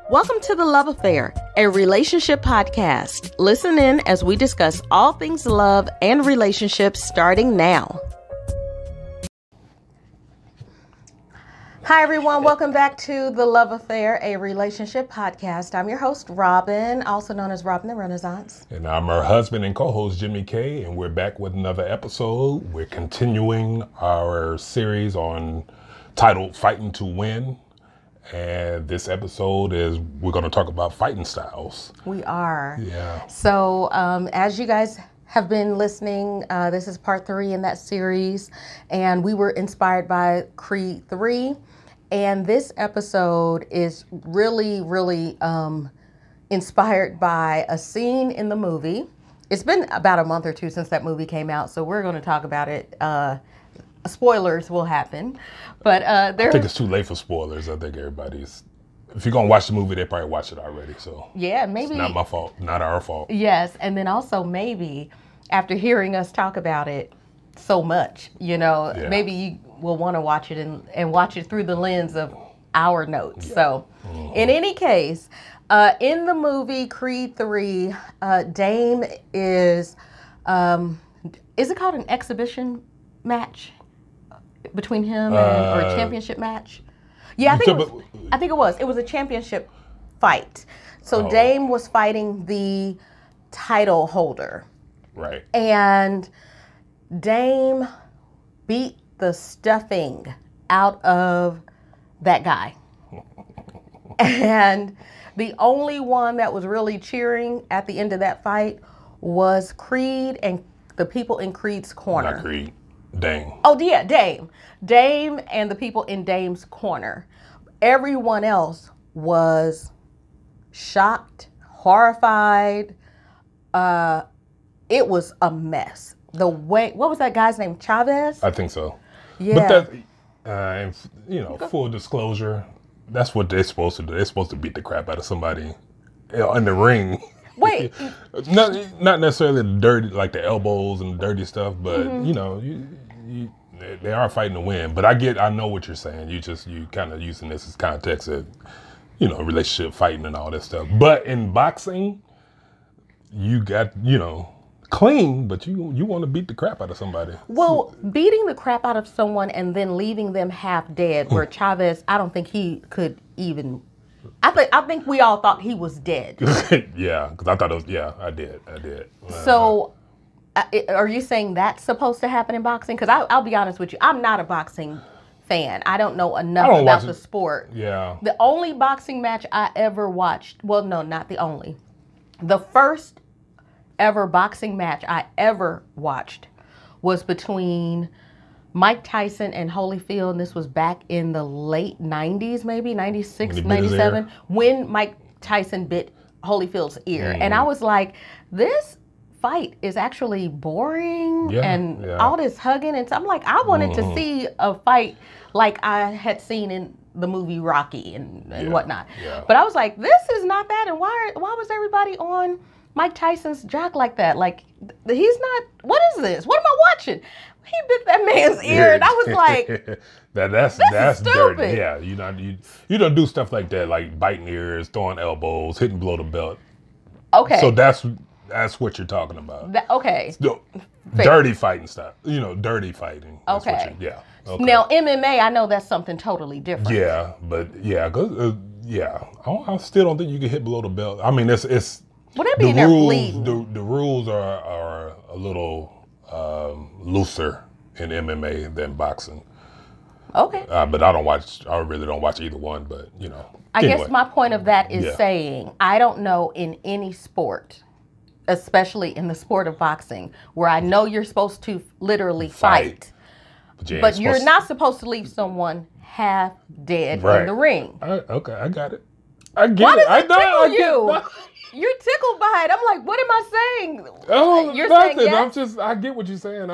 Welcome to The Love Affair, a relationship podcast. Listen in as we discuss all things love and relationships starting now. Hi, everyone. Welcome back to The Love Affair, a relationship podcast. I'm your host, Robin, also known as Robin the Renaissance. And I'm her husband and co-host, Jimmy K, and we're back with another episode. We're continuing our series titled Fighting to Win. And this episode we're going to talk about fighting styles. We are. Yeah. So as you guys have been listening, this is part 3 in that series. And we were inspired by Creed 3. And this episode is really, really inspired by a scene in the movie. It's been about a month or two since that movie came out, so we're going to talk about it. Spoilers will happen, but I think it's too late for spoilers. I think if you're going to watch the movie, they probably watched it already. So yeah, maybe it's not my fault, not our fault. Yes, and then also maybe after hearing us talk about it so much, maybe you will want to watch it and watch it through the lens of our notes. Yeah. So in any case, in the movie Creed 3, Dame is it called an exhibition match between him or a championship match? Yeah, I think it was. It was a championship fight. So Dame was fighting the title holder. Right. And Dame beat the stuffing out of that guy. And the only one that was really cheering at the end of that fight was Creed and the people in Creed's corner. Not Creed. Dame. Oh, yeah, Dame. Dame and the people in Dame's corner. Everyone else was shocked, horrified. It was a mess. What was that guy's name? Chavez? I think so. Yeah. But full disclosure, that's what they're supposed to do. They're supposed to beat the crap out of somebody in the ring. Wait. Not necessarily the dirty, like the elbows and the dirty stuff, but they are fighting to win. But I know what you're saying. You kind of using this as context of, relationship fighting and all that stuff. But in boxing, you got, clean, but you want to beat the crap out of somebody. Well, beating the crap out of someone and then leaving them half dead, where Chavez, I don't think he could even. I think we all thought he was dead. Yeah, because I thought it was. Yeah, I did. So, are you saying that's supposed to happen in boxing? Because I'll be honest with you, I'm not a boxing fan. I don't know enough about the sport. Yeah. The only boxing match I ever watched. Well, no, not the only. The first ever boxing match I ever watched was between Mike Tyson and Holyfield, and this was back in the late 90s, maybe 96, 97, when Mike Tyson bit Holyfield's ear. And I was like, this fight is actually boring and all this hugging. And so I'm like, I wanted to see a fight like I had seen in the movie Rocky and whatnot. Yeah. But I was like, this is not that. And why was everybody on Mike Tyson's jock like that? Like, he's not, what is this? What am I watching? He bit that man's ear, and I was like, that's stupid. Dirty. Yeah, you don't do stuff like that, like biting ears, throwing elbows, hitting below the belt. Okay. So that's what you're talking about. Okay. Dirty fighting stuff. Dirty fighting. That's okay. Okay. Now, MMA, I know that's something totally different. Yeah, but I still don't think you can hit below the belt. I mean, it's would that be in there bleeding? The rules are a little looser in MMA than boxing. Okay. But I really don't watch either one, but I guess my point of that is saying, I don't know in any sport, especially in the sport of boxing, where I know you're supposed to literally fight. But you're not supposed to leave someone half dead in the ring. Okay, I got it. I get Why it. Does it tickle you? You're tickled by it. I'm like, what am I saying? Oh, you're nothing. Saying yes? I get what you're saying.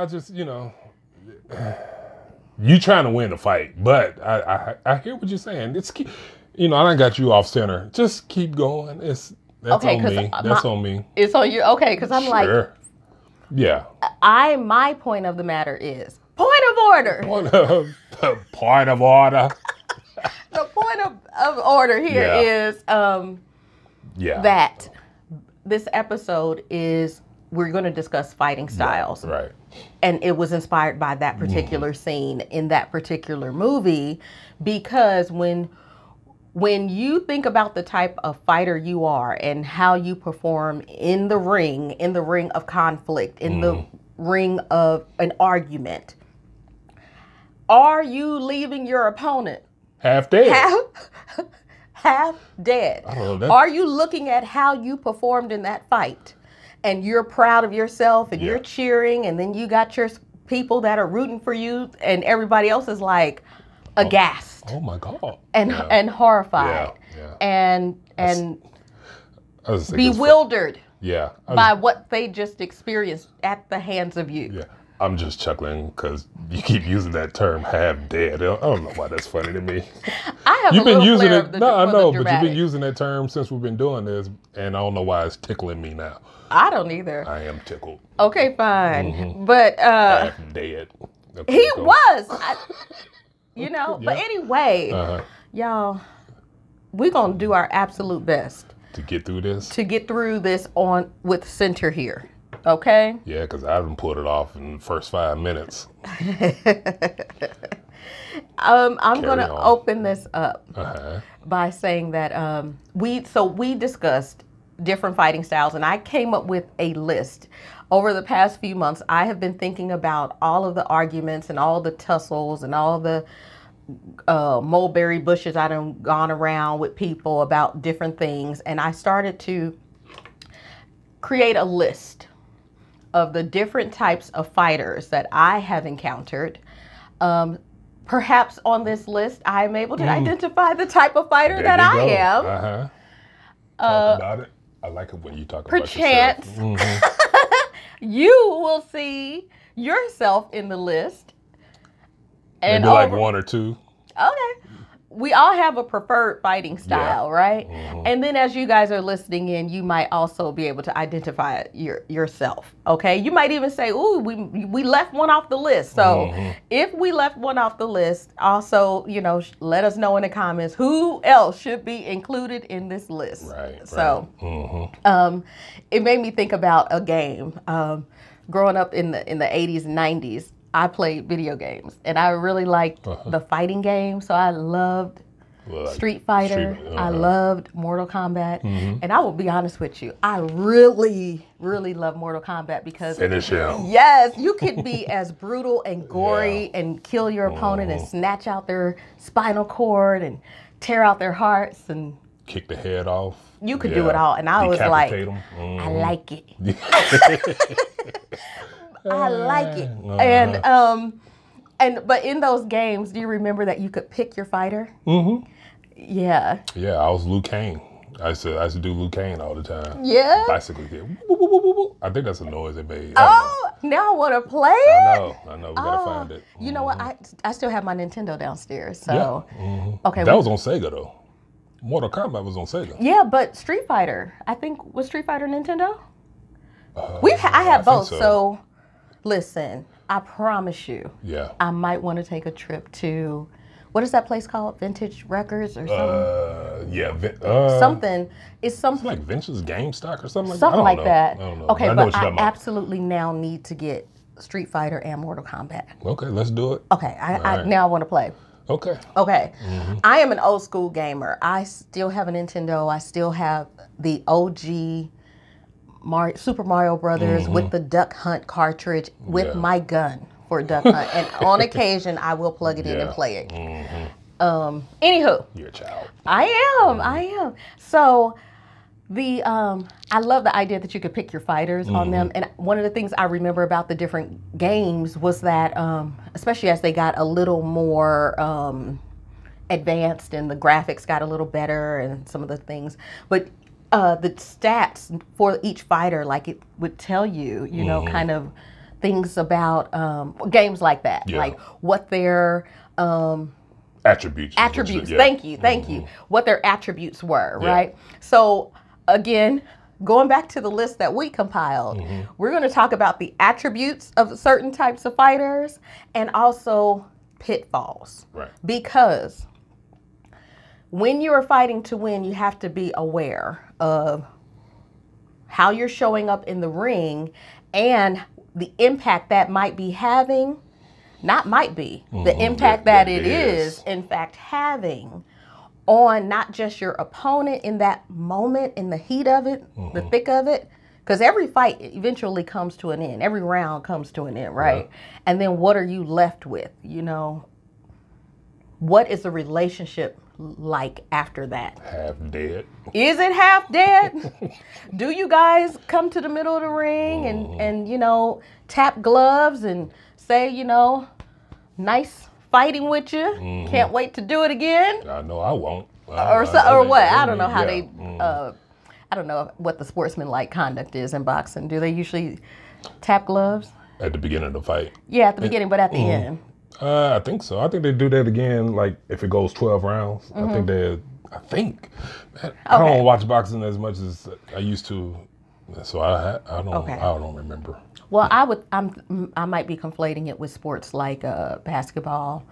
You trying to win the fight, but I hear what you're saying. I done got you off center. Just keep going. That's on me. That's on me. It's on you. Okay, because I'm like, yeah. My point of the matter is point of order. Point of order. The point of order here is that this episode is we're going to discuss fighting styles. Right. And it was inspired by that particular scene in that particular movie, because when you think about the type of fighter you are and how you perform in the ring of conflict, in the ring of an argument, are you leaving your opponent half dead? Half dead. Are you looking at how you performed in that fight and you're proud of yourself and you're cheering, and then you got your people that are rooting for you and everybody else is like aghast. Oh my God. And horrified. And bewildered by what they just experienced at the hands of you. Yeah. I'm just chuckling because you keep using that term half dead. I don't know why that's funny to me. I have you've been using it. No, I know, but you've been using that term since we've been doing this, and I don't know why it's tickling me now. I don't either. I am tickled. Okay, fine. But half dead. Okay, he was. But anyway, y'all, we're gonna do our absolute best to get through this. On with center here. Okay? Yeah, because I haven't pulled it off in the first 5 minutes. I'm going to open this up by saying that we discussed different fighting styles, and I came up with a list. Over the past few months, I have been thinking about all of the arguments and all the tussles and all the mulberry bushes I done gone around with people about different things, and I started to create a list of the different types of fighters that I have encountered. Perhaps on this list, I'm able to identify the type of fighter that I am. Talk about it. I like it when you talk about perchance, yourself. You will see yourself in the list. And maybe like one or two. Okay. We all have a preferred fighting style, right? And then as you guys are listening in, you might also be able to identify yourself, okay? You might even say, ooh, we left one off the list. So if we left one off the list, also, let us know in the comments who else should be included in this list. Right. So it made me think about a game. Growing up in the 80s and 90s, I played video games, and I really liked the fighting games. So I loved Street Fighter. I loved Mortal Kombat. And I will be honest with you, I really, really love Mortal Kombat because finish him. Yes, you could be as brutal and gory and kill your opponent and snatch out their spinal cord and tear out their hearts and kick the head off. You could do it all, and I was like, I like it. I like it. But in those games, do you remember that you could pick your fighter? Yeah. Yeah, I was Liu Kang. I used to do Liu Kang all the time. Yeah. Bicycle hit. I think that's a noise it made. Now I want to play it. I know. We gotta find it. You know what? I still have my Nintendo downstairs. So okay. That was on Sega though. Mortal Kombat was on Sega. Yeah, but Street Fighter. I think was Street Fighter Nintendo. I have both. So listen, I promise you. Yeah. I might want to take a trip to, what is that place called? Vintage Records or something? Something. It's something like Vintage GameStop or something like that. Something like that. I don't know. Okay, but I absolutely now need to get Street Fighter and Mortal Kombat. Okay, let's do it. Okay, now I want to play. Okay. I am an old school gamer. I still have a Nintendo. I still have the OG Super Mario Brothers with the Duck Hunt cartridge with my gun for Duck Hunt. And on occasion, I will plug it in and play it. Anywho. You're a child. I am. So I love the idea that you could pick your fighters on them. And one of the things I remember about the different games was that, especially as they got a little more advanced and the graphics got a little better and some of the things, but the stats for each fighter, like it would tell you, kind of things about games like that, like what their attributes. Thank you. What their attributes were, right? So again, going back to the list that we compiled, we're going to talk about the attributes of certain types of fighters and also pitfalls, right? Because when you're fighting to win, you have to be aware of how you're showing up in the ring and the impact that might be having, not might be, the impact that it is, in fact, having on not just your opponent in that moment, in the heat of it, the thick of it, because every fight eventually comes to an end. Every round comes to an end, right? And then what are you left with? You know, what is the relationship like after that? Half dead. Is it half dead? Do you guys come to the middle of the ring and you know, tap gloves and say, you know, nice fighting with you. Can't wait to do it again. I know I won't. Or what? I don't know how they. I don't know what the sportsmanlike conduct is in boxing. Do they usually tap gloves at the beginning of the fight? Yeah, at the beginning, but at the end. I think so. I think they do that again. Like if it goes 12 rounds, I think. Man, I don't watch boxing as much as I used to, so I don't remember. Well, I might be conflating it with sports like basketball,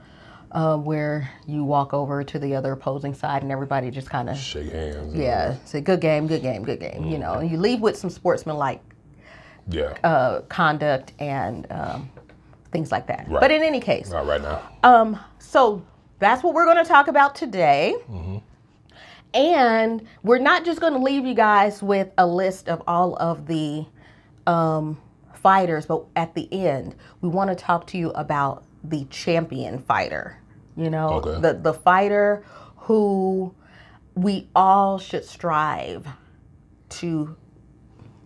where you walk over to the other opposing side and everybody just kind of shake hands. Yeah, say good game, good game, good game. You know, and you leave with some sportsmanlike conduct and things like that. Right. But in any case, not right now. So that's what we're going to talk about today. And we're not just going to leave you guys with a list of all of the fighters, but at the end, we want to talk to you about the champion fighter. You know, the fighter who we all should strive to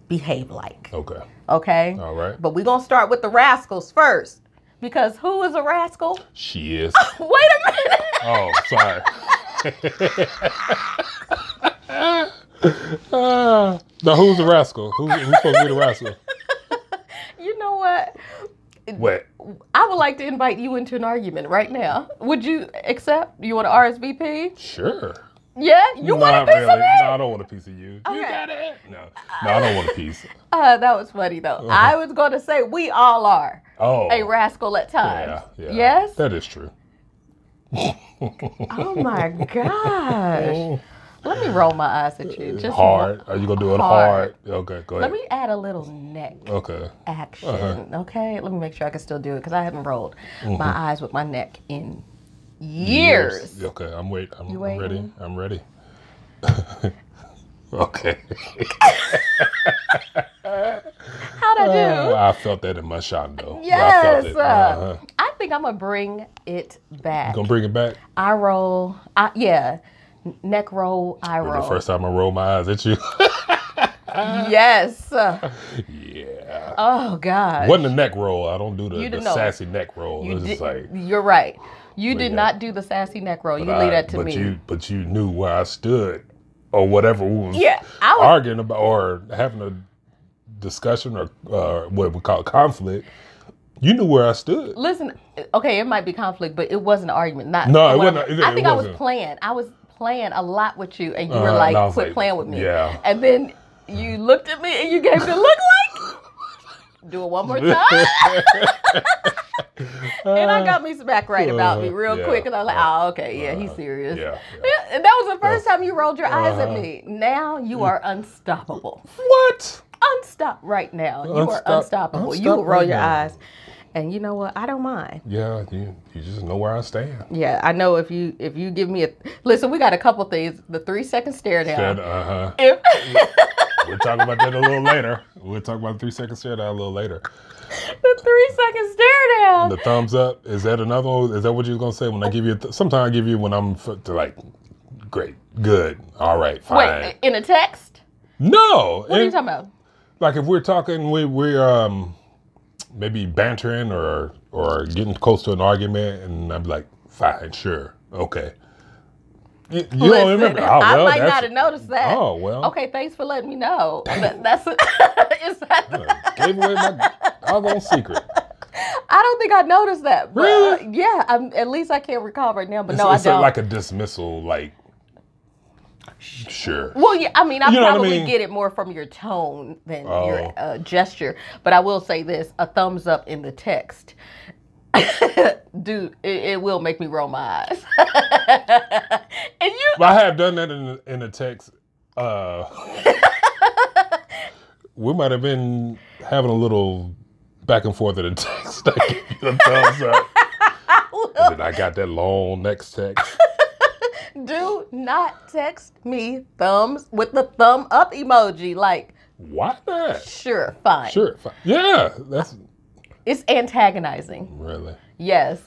behave like. Okay? All right. But we're going to start with the rascals first. Because who is a rascal? She is. Wait a minute. Oh, sorry. Now, who's the rascal? Who's supposed to be the rascal? You know what? What? I would like to invite you into an argument right now. Would you accept? You want to RSVP? Sure. Yeah? You want a piece of me? No, I don't want a piece of you. Okay. You got it? No, I don't want a piece. That was funny, though. I was going to say we all are a rascal at times. Yeah. Yes? That is true. Oh, my gosh. Let me roll my eyes at you. Just hard. Are you going to do it hard? Okay, go ahead. Let me add a little neck action. Okay? Let me make sure I can still do it because I haven't rolled my eyes with my neck in years. Okay, I'm ready. I'm ready. Okay. How'd I do? I felt that in my shot, though. Yes. I think I'm going to bring it back. You going to bring it back? Eye roll. Neck roll, eye roll. The first time I rolled my eyes at you. Yes. Yeah. Oh, God. Wasn't a neck roll. I don't do the sassy neck roll. You're right. You did not do the sassy neck roll. You leave that to me. But you knew where I stood or whatever we was arguing about or having a discussion or what we call conflict. You knew where I stood. Listen, okay, it might be conflict, but it wasn't an argument. No, it wasn't. I think I was playing. I was playing a lot with you, and you were like, quit playing with me. Yeah. And then you looked at me, and you gave me a look like, do it one more time. And I got me smack right about me real quick, and I was like, oh, okay, he's serious. Yeah. And that was the first time you rolled your eyes at me. Now you are unstoppable. What? Right now. You are unstoppable. You will roll your eyes. And you know what? I don't mind. Yeah, you just know where I stand. Yeah, I know if you give me listen, we got a couple things. The 3-second stare down. We'll talk about that a little later. We'll talk about the 3-second stare down a little later. The 3-second stare down. And the thumbs up. Is that another one? Is that what you was gonna say when I give you? Sometimes I give you when I'm like, great, good, all right, fine. Wait, in a text? No. What are you talking about? Like if we're talking, we're maybe bantering or getting close to an argument, and I'm like, fine, sure, okay. You don't remember? Oh, well, I might not have noticed that. Oh, well. Okay, thanks for letting me know. Gave away my doggone secret. I don't think I noticed that. But, really? At least I can't recall right now, but I don't. It's like a dismissal, like, sure. Well, yeah, I mean, I probably get it more from your tone than your gesture. But I will say this, a thumbs up in the text Dude, it will make me roll my eyes. And you, I have done that in a text. We might have been having a little back and forth in a text. I give you a thumbs up. And then I got that long next text. do not text me thumbs with the thumb up emoji. Like, why not? sure, fine. Sure, fine. Yeah, that's It's antagonizing. really. Yes.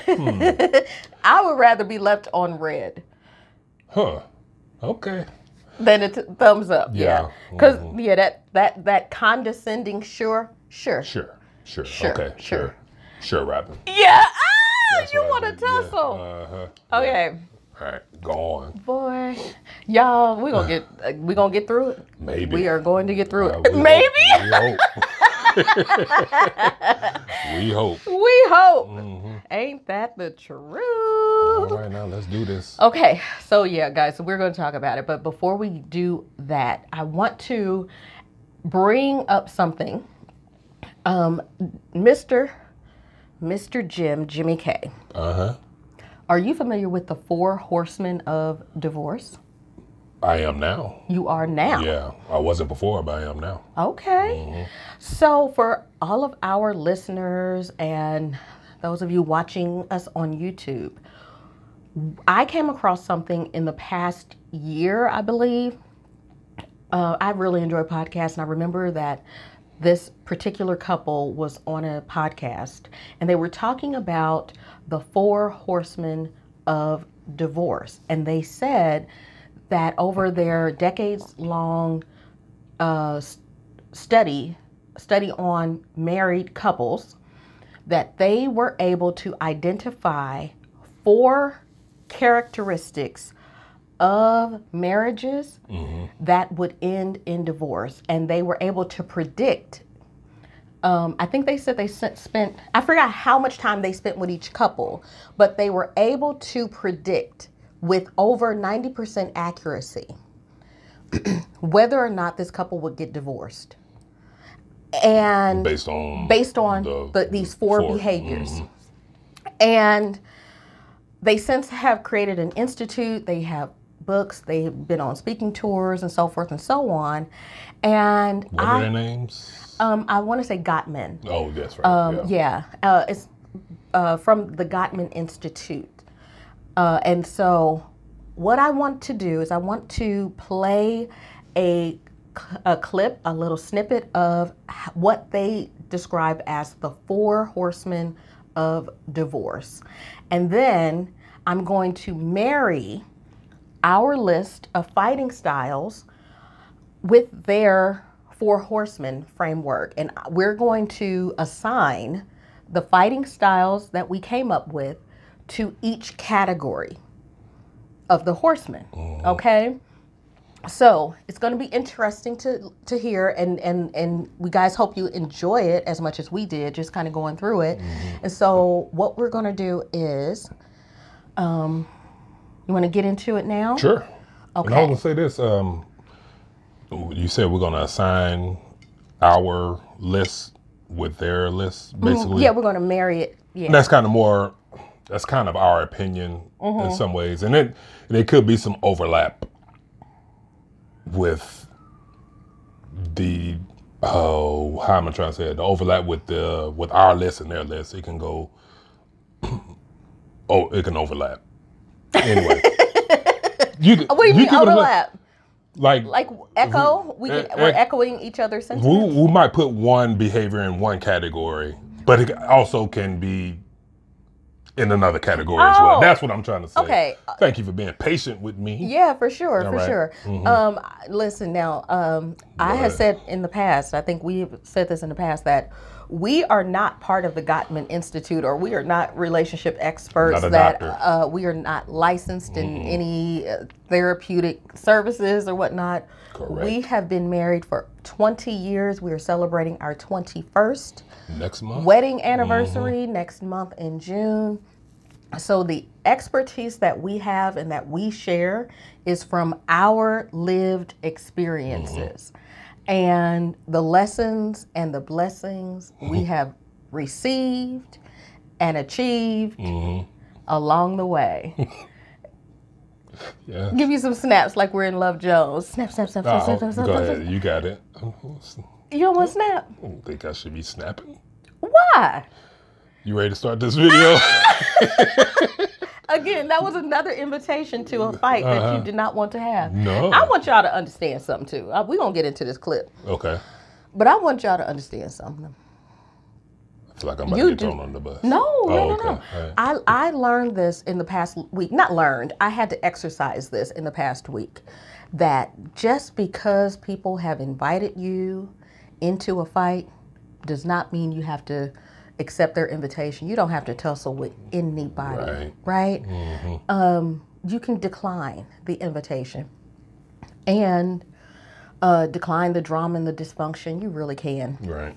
I would rather be left on red Huh. Okay. than a thumbs up. Yeah. Because that condescending sure. Sure. Okay. Sure, Robin. Yeah. That's You what I want to do. Yeah. tussle. Uh-huh. Okay. All right. Go on. Boy, y'all, we gonna get through it. Maybe. We are going to get through it. We Maybe. hope. We hope. We hope. Mhm. Ain't that the truth? All right, now let's do this. Okay, so yeah, guys, so we're going to talk about it. But before we do that, I want to bring up something. Mr. Jimmy K. Uh-huh. Are you familiar with the 4 Horsemen of Divorce? I am now. You are now. Yeah. I wasn't before, but I am now. Okay. So for all of our listeners and those of you watching us on YouTube, I came across something in the past year, I believe. I really enjoy podcasts, and I remember that this particular couple was on a podcast, and they were talking about the 4 Horsemen of Divorce. And they said that over their decades-long study on married couples, that they were able to identify 4 characteristics of marriages that would end in divorce. And they were able to predict, I think they said they spent, I forgot how much time they spent with each couple, but they were able to predict with over 90% accuracy whether or not this couple would get divorced. And Based on these 4 behaviors. And they since have created an institute. They have books. They've been on speaking tours and so forth and so on. And What are their names? I want to say Gottman. Oh, that's right. It's from the Gottman Institute. And so what I want to do is I want to play a clip, a little snippet of what they describe as the 4 Horsemen of Divorce. And then I'm going to marry our list of fighting styles with their 4 Horsemen framework. And we're going to assign the fighting styles that we came up with to each category of the horsemen. Okay? So it's going to be interesting to hear, and we guys hope you enjoy it as much as we did, just kind of going through it. And so what we're going to do is, you want to get into it now? Sure. Okay. And I was going to say this. You said we're going to assign our list with their list, basically. Yeah, we're going to marry it. Yeah. That's kind of our opinion in some ways. And there could be some overlap with the how am I trying to say it? The overlap with our list and their list. It can go it can overlap. Anyway. What do you mean overlap? Like echo? We're echoing each other's sentiments? We might put one behavior in one category, but it also can be in another category as well. That's what I'm trying to say. Okay. Thank you for being patient with me. Yeah, for sure, All for right. sure. Listen now, I have said in the past, I think we've said this in the past, that we are not part of the Gottman Institute, or we are not relationship experts, Not a that doctor. we are not licensed in any therapeutic services or whatnot. Correct. We have been married for 20 years. We are celebrating our 21st Next month. wedding anniversary next month in June. So the expertise that we have and that we share is from our lived experiences. And the lessons and the blessings we have received and achieved along the way. Yeah. Give you some snaps like we're in Love Jones. Snap, snap, snap, snap, snap, snap, snap. Go ahead. You got it. You don't want to snap? I don't think I should be snapping. Why? You ready to start this video? Again, that was another invitation to a fight that you did not want to have. No. I want y'all to understand something too. We're going to get into this clip. Okay. But I want y'all to understand something. I feel like I'm about to get thrown on the bus. No. Okay. Right. I learned this in the past week. Not learned. I had to exercise this in the past week. That just because people have invited you into a fight does not mean you have to accept their invitation. You don't have to tussle with anybody, right? You can decline the invitation and decline the drama and the dysfunction. You really can. Right.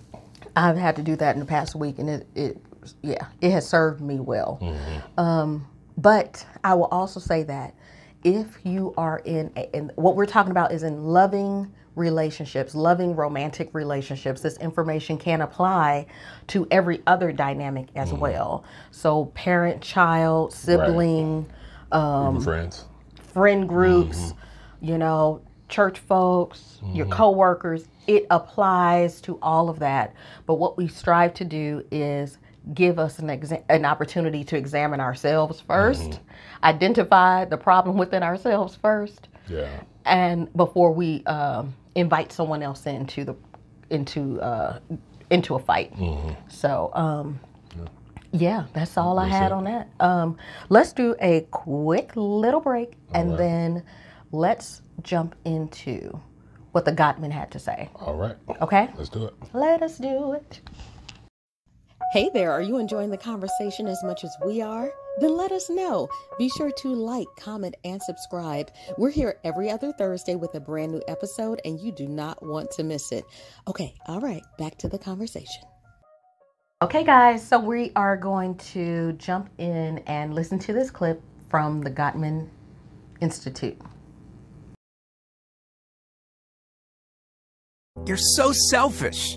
I've had to do that in the past week, and it has served me well. But I will also say that if you are in what we're talking about is in loving relationships, loving romantic relationships, this information can apply to every other dynamic as well. So parent, child, sibling, Even friends, friend groups, church folks, your coworkers, it applies to all of that. But what we strive to do is give us an opportunity to examine ourselves first, identify the problem within ourselves first, and before we invite someone else into a fight. So that's all I had on that. Let's do a quick little break, and then let's jump into what the Gottman had to say. All right. Okay? Let's do it. Let us do it. Hey there, are you enjoying the conversation as much as we are? Then let us know. Be sure to like, comment, and subscribe. We're here every other Thursday with a brand new episode, and you do not want to miss it. Okay, all right, back to the conversation. Okay, guys, so we are going to jump in and listen to this clip from the Gottman Institute. You're so selfish.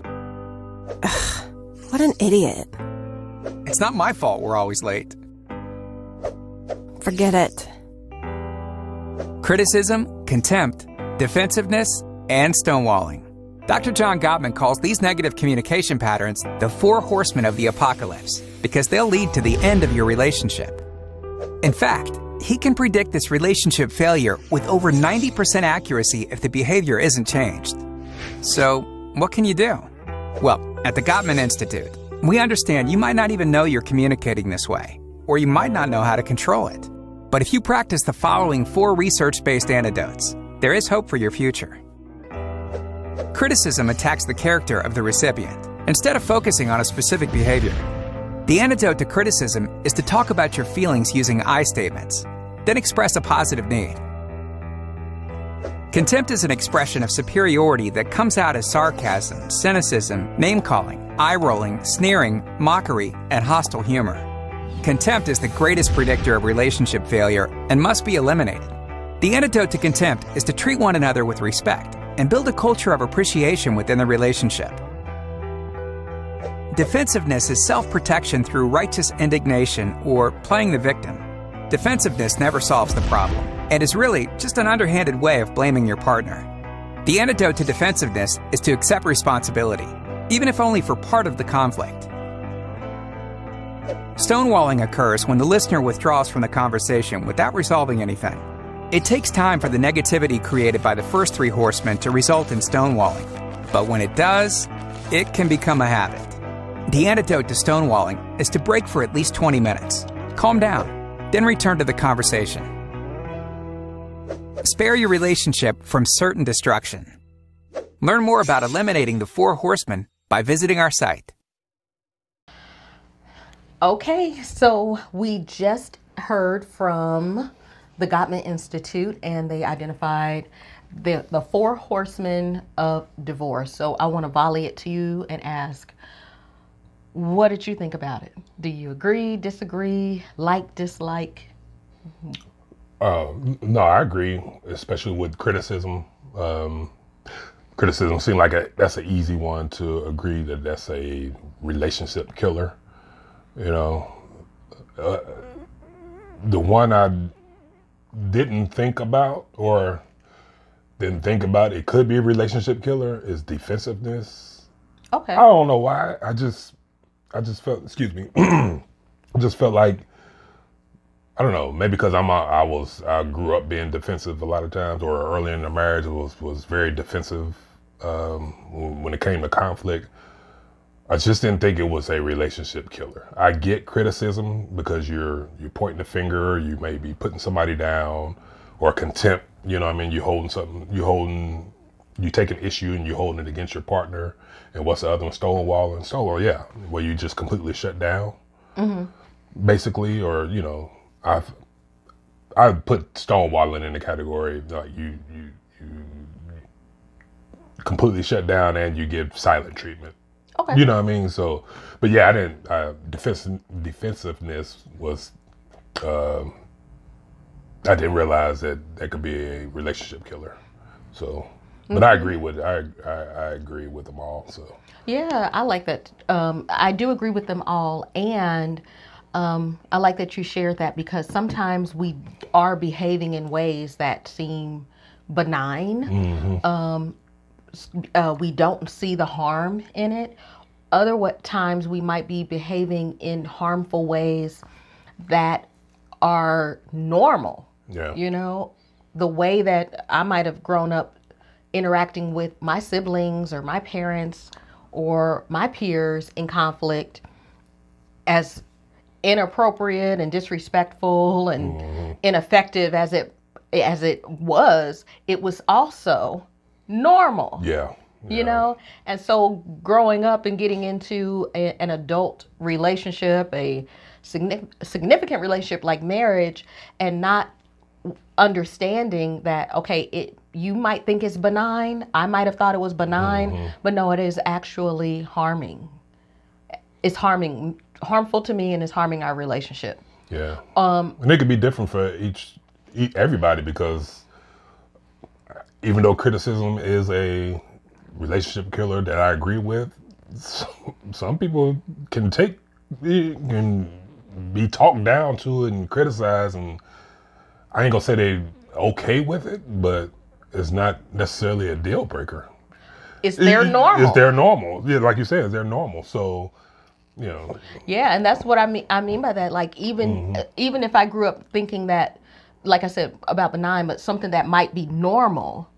What an idiot. It's not my fault we're always late. Forget it. Criticism, contempt, defensiveness, and stonewalling. Dr. John Gottman calls these negative communication patterns the 4 horsemen of the apocalypse because they'll lead to the end of your relationship. In fact, he can predict this relationship failure with over 90% accuracy if the behavior isn't changed. So, what can you do? Well, at the Gottman Institute, we understand you might not even know you're communicating this way, or you might not know how to control it. But if you practice the following 4 research-based antidotes, there is hope for your future. Criticism attacks the character of the recipient, instead of focusing on a specific behavior. The antidote to criticism is to talk about your feelings using I statements, then express a positive need. Contempt is an expression of superiority that comes out as sarcasm, cynicism, name-calling, eye-rolling, sneering, mockery, and hostile humor. Contempt is the greatest predictor of relationship failure and must be eliminated. The antidote to contempt is to treat one another with respect and build a culture of appreciation within the relationship. Defensiveness is self-protection through righteous indignation or playing the victim. Defensiveness never solves the problem and is really just an underhanded way of blaming your partner. The antidote to defensiveness is to accept responsibility, even if only for part of the conflict. Stonewalling occurs when the listener withdraws from the conversation without resolving anything. It takes time for the negativity created by the first 3 horsemen to result in stonewalling, but when it does, it can become a habit. The antidote to stonewalling is to break for at least 20 minutes, calm down, then return to the conversation. Spare your relationship from certain destruction. Learn more about eliminating the 4 horsemen by visiting our site. Okay, so we just heard from the Gottman Institute, and they identified the 4 horsemen of divorce. So I want to volley it to you and ask, what did you think about it? Do you agree, disagree, like, dislike? No, I agree, especially with criticism. Because criticism seems like that's an easy one to agree that that's a relationship killer. You know, the one I didn't think about it could be a relationship killer is defensiveness. Okay. I don't know why. I just felt, excuse me, I just felt like, I don't know, maybe because I grew up being defensive a lot of times, or early in the marriage was very defensive when it came to conflict. I just didn't think it was a relationship killer. I get criticism because you're pointing the finger, you may be putting somebody down, or contempt. You know what I mean? You take an issue and you holding it against your partner. And what's the other one? Stonewalling. Stonewall, yeah. Where you just completely shut down, basically, or, you know, I put stonewalling in the category like you completely shut down and you give silent treatment. Okay. You know what I mean? So, but yeah, I didn't. Defensiveness was. I didn't realize that could be a relationship killer. So, but I agree with I agree with them all. So. Yeah, I like that. I do agree with them all, and I like that you shared that, because sometimes we are behaving in ways that seem benign. We don't see the harm in it. Other times we might be behaving in harmful ways that are normal. Yeah. You know, the way that I might have grown up interacting with my siblings or my parents or my peers in conflict, as inappropriate and disrespectful and ineffective as it was also normal. Yeah. You know, and so growing up and getting into an adult relationship, a significant relationship like marriage, and not understanding that, okay, you might think it's benign. I might have thought it was benign, but no, it is actually harming. It's harmful to me, and it's harming our relationship. Yeah. And it could be different for everybody, because even though criticism is a relationship killer that I agree with, some people can be talked down to and criticized, and I ain't gonna say they okay with it, but it's not necessarily a deal breaker. It's their normal. It's their normal. Yeah, like you said, it's their normal. So, you know. Yeah, and that's what I mean by that. Like, even if I grew up thinking that, like I said, about benign, but something that might be normal,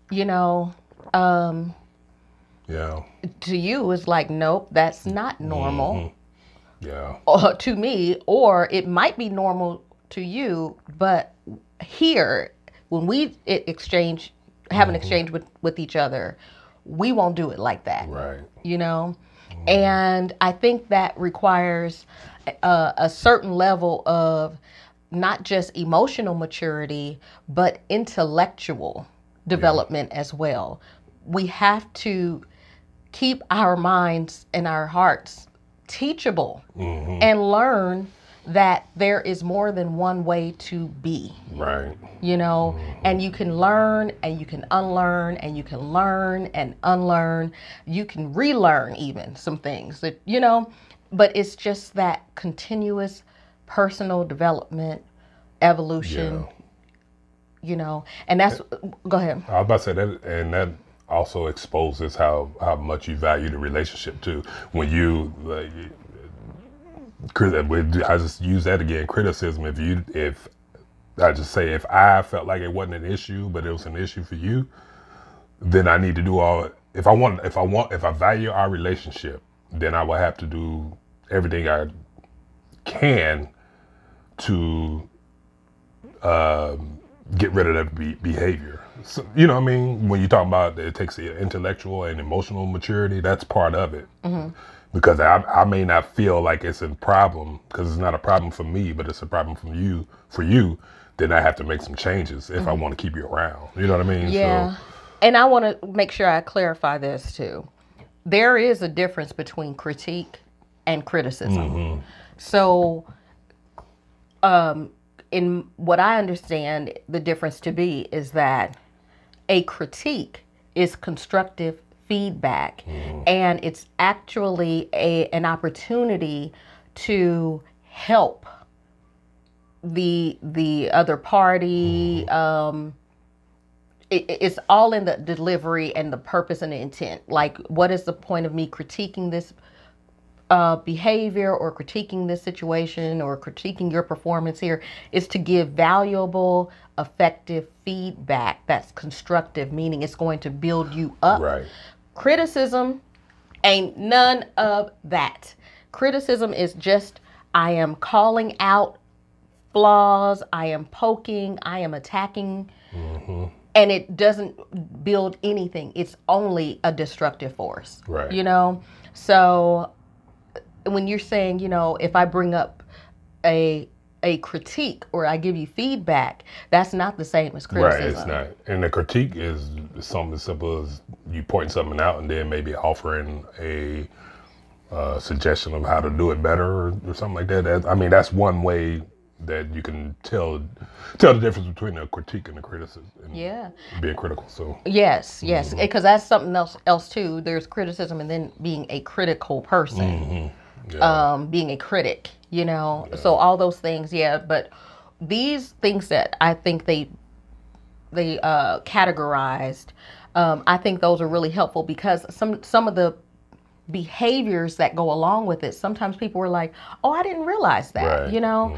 you know, yeah. to you it's like, nope, that's not normal. Yeah. Or to me, or it might be normal to you, but here, when we have an exchange with each other, we won't do it like that. Right. You know? And I think that requires a certain level of not just emotional maturity, but intellectual development as well. We have to keep our minds and our hearts teachable and learn that there is more than one way to be. Right. You know, and you can learn and you can unlearn and you can learn and unlearn. You can relearn even some things that, you know, but it's just that continuous personal development, evolution, you know, and that's, go ahead. I was about to say that, and that also exposes how much you value the relationship too. When you, I just use that again, criticism. If I felt like it wasn't an issue, but it was an issue for you, then I need to do if I value our relationship, then I will have to do everything I can to get rid of that behavior. So, you know what I mean? When you talk about it takes intellectual and emotional maturity, that's part of it. Because I may not feel like it's a problem, because it's not a problem for me, but it's a problem for you, then I have to make some changes if I want to keep you around. You know what I mean? Yeah. So, and I want to make sure I clarify this too. There is a difference between critique and criticism. So, in what I understand the difference to be is that a critique is constructive feedback, and it's actually an opportunity to help the other party. It's all in the delivery and the purpose and the intent. Like, what is the point of me critiquing this behavior or critiquing this situation or critiquing your performance here? Is to give valuable, effective feedback that's constructive, meaning it's going to build you up. Right. Criticism ain't none of that. Criticism is just, I am calling out flaws, I am poking, I am attacking, and it doesn't build anything. It's only a destructive force. Right. You know? So when you're saying, you know, if I bring up a critique or I give you feedback, that's not the same as criticism. Right, it's not. And the critique is something as simple as you point something out and then maybe offering a suggestion of how to do it better or something like that. I mean, that's one way that you can tell the difference between a critique and a criticism. And being critical. So yes, because that's something else too. There's criticism and then being a critical person. Being a critic, you know. So all those things, but these things that I think they categorized, I think those are really helpful because some of the behaviors that go along with it, sometimes people were like, oh, I didn't realize that, you know,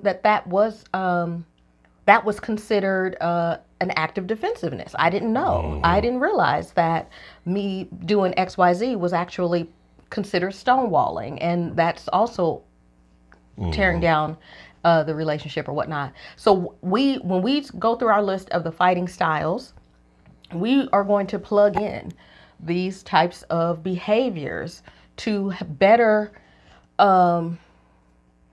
that was considered an act of defensiveness. I didn't know. I didn't realize that me doing XYZ was actually considered stonewalling, and that's also tearing down the relationship or whatnot. So when we go through our list of the fighting styles, we are going to plug in these types of behaviors to better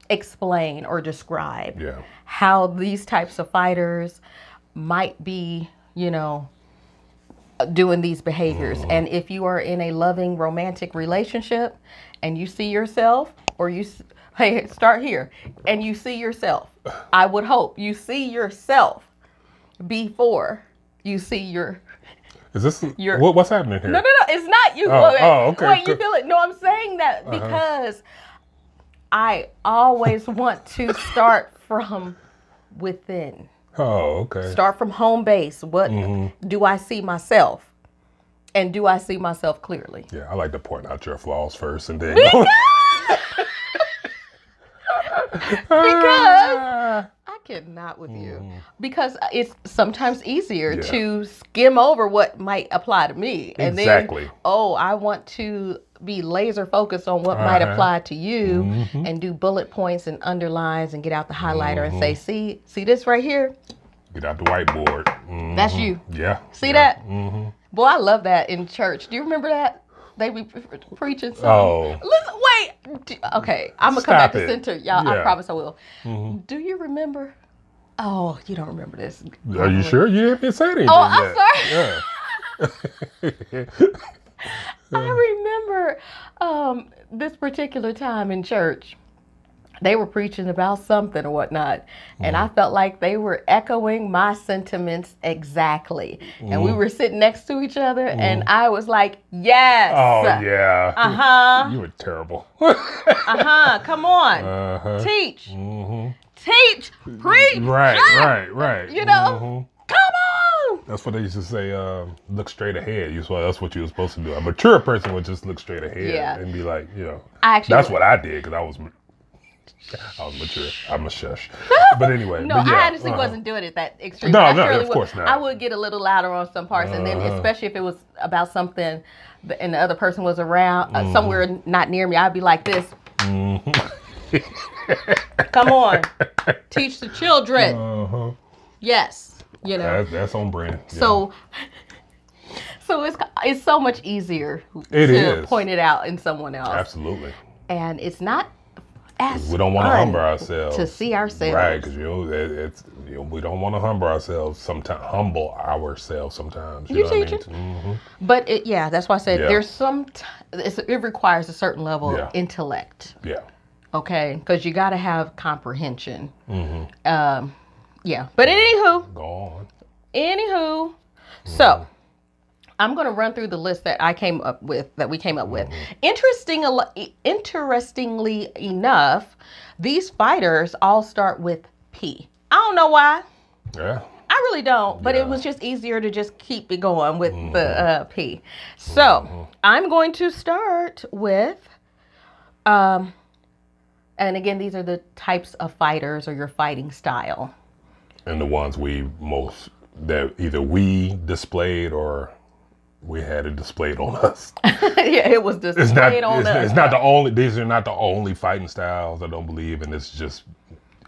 explain or describe how these types of fighters might be, you know, doing these behaviors. And if you are in a loving romantic relationship and you see yourself, or start here, and you see yourself, I would hope you see yourself before you see your Is this what's happening here? No, it's not you. Okay. Wait, you feel it? No, I'm saying that because I always want to start from within. Oh, okay. Start from home base. What do I see myself? And do I see myself clearly? Yeah, I like to point out your flaws first and then because I cannot with you. Because it's sometimes easier to skim over what might apply to me. And then, I want to be laser focused on what might apply to you and do bullet points and underlines and get out the highlighter and say, see this right here? Get out the whiteboard. That's you. Yeah. See that? Boy, I love that in church. Do you remember that? They be preaching something. Oh. Listen, wait. Okay, I'm going to come back to center. Y'all, I promise I will. Do you remember? Oh, you don't remember this. Are you sure? You haven't said anything I'm yet. sorry. Yeah. I remember this particular time in church. They were preaching about something or whatnot. And I felt like they were echoing my sentiments exactly. And we were sitting next to each other and I was like, yes. Oh, yeah. You were terrible. Come on. Teach. Teach. Preach. Right. You know, come on. That's what they used to say, look straight ahead. That's what you were supposed to do. A mature person would just look straight ahead and be like, you know. That's what I did because I was mature. I'm a shush. But anyway. I honestly wasn't doing it that extreme. No, of course not. I would get a little louder on some parts. And then especially if it was about something and the other person was around, somewhere not near me, I'd be like this. Come on. Teach the children. Yes. You know. That's on brand. So it's so much easier to point it out in someone else. Absolutely. And it's not we don't want to humble ourselves to see ourselves, right? Because we don't want to humble ourselves sometimes. You know what I mean? But that's why I said there's it requires a certain level of intellect. Yeah. Okay, because you got to have comprehension. But anywho, go on. Anywho, so I'm going to run through the list that we came up with. Interestingly enough, these fighters all start with P. I don't know why. Yeah. I really don't, but it was just easier to just keep it going with the P. So I'm going to start with, and again, these are the types of fighters or your fighting style. And the ones that either we displayed or we had it displayed on us. Yeah, it was displayed on us. It's not the only. These are not the only fighting styles. I don't believe, and it's just,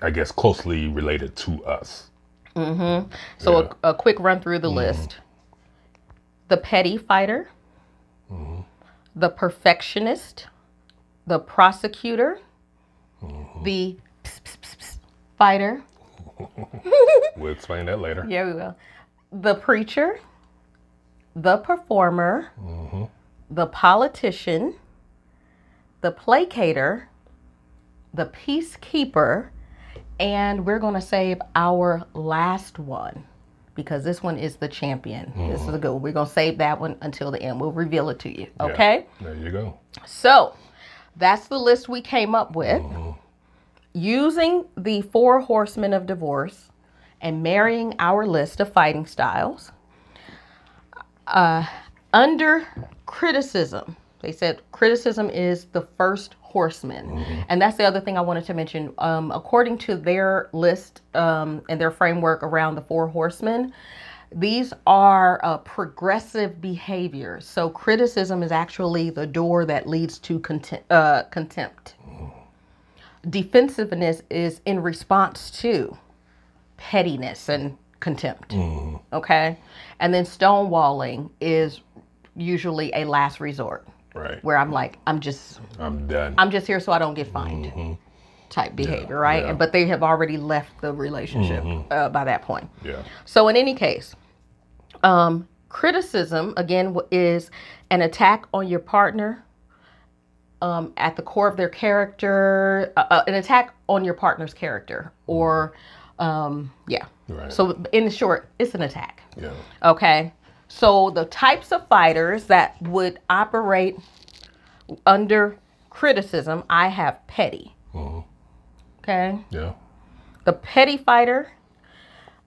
I guess, closely related to us. So a quick run through the list: the petty fighter, the perfectionist, the prosecutor, the fighter. We'll explain that later. Yeah, we will. The preacher, the performer, the politician, the placater, the peacekeeper, and we're going to save our last one because this one is the champion. This is a good one. We're going to save that one until the end. We'll reveal it to you. Okay? Yeah, there you go. So that's the list we came up with. Using the 4 Horsemen of Divorce and marrying our list of fighting styles. Under criticism, they said criticism is the first horseman. And that's the other thing I wanted to mention. According to their list and their framework around the 4 horsemen, these are progressive behaviors. So criticism is actually the door that leads to contempt. Defensiveness is in response to pettiness and contempt. Okay? And then stonewalling is usually a last resort. Right. Where I'm like, I'm done. I'm just here so I don't get fined. Type behavior, right? Yeah. But they have already left the relationship by that point. Yeah. So in any case, criticism, again, is an attack on your partner at the core of their character, an attack on your partner's character, or, Right. So in short, it's an attack. Yeah. Okay. So the types of fighters that would operate under criticism, I have petty. Okay. Yeah. The petty fighter,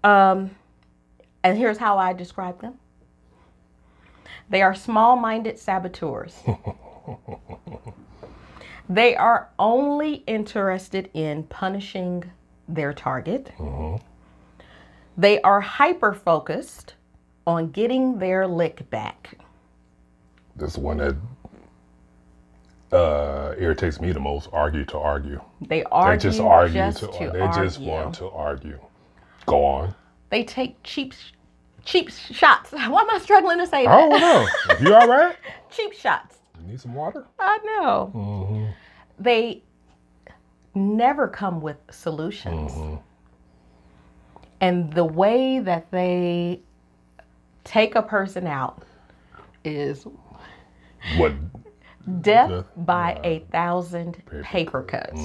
and here's how I describe them. They are small-minded saboteurs. They are only interested in punishing their target. They are hyper-focused on getting their lick back. This is one that irritates me the most. Argue to argue. They argue just argue just to to argue. They argue. just want to argue. Go on. They take cheap shots. Why am I struggling to say that? I don't know. You all right? Cheap shots. You need some water? I know. They never come with solutions. And the way that they take a person out is What? death by 1,000 paper cuts.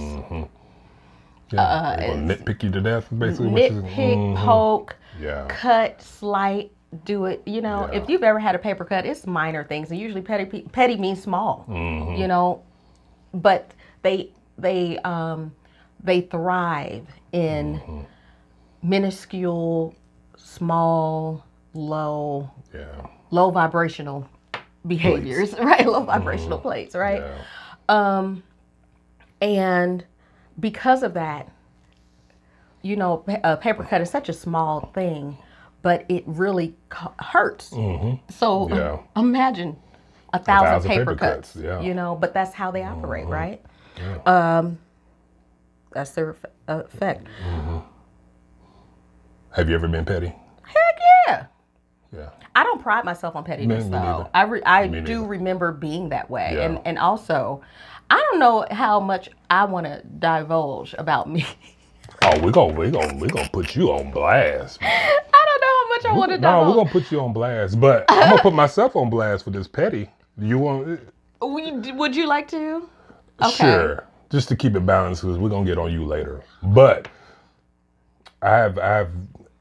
Yeah. They're gonna nitpick you to death, basically. Nitpick, poke, Yeah. cut, slight, do it. You know, Yeah. if you've ever had a paper cut, it's minor things. And usually petty means small, you know, but they thrive in minuscule, small, low vibrational behaviors, right? Low vibrational plates, right? Yeah. And because of that, you know, a paper cut is such a small thing, but it really hurts. So imagine 1,000 paper cuts, you know, but that's how they operate, right? That's their effect. Have you ever been petty? Heck yeah. Yeah. I don't pride myself on pettiness, Me though. neither. I Me do neither. remember being that way. Yeah. And also, I don't know how much I want to divulge about me. Oh, we're gonna put you on blast. I don't know how much I want to No, divulge. we're gonna put you on blast, but I'm gonna put myself on blast for this petty. Do you want? Would you like to? Okay. Sure. Just to keep it balanced, because we're gonna get on you later. But I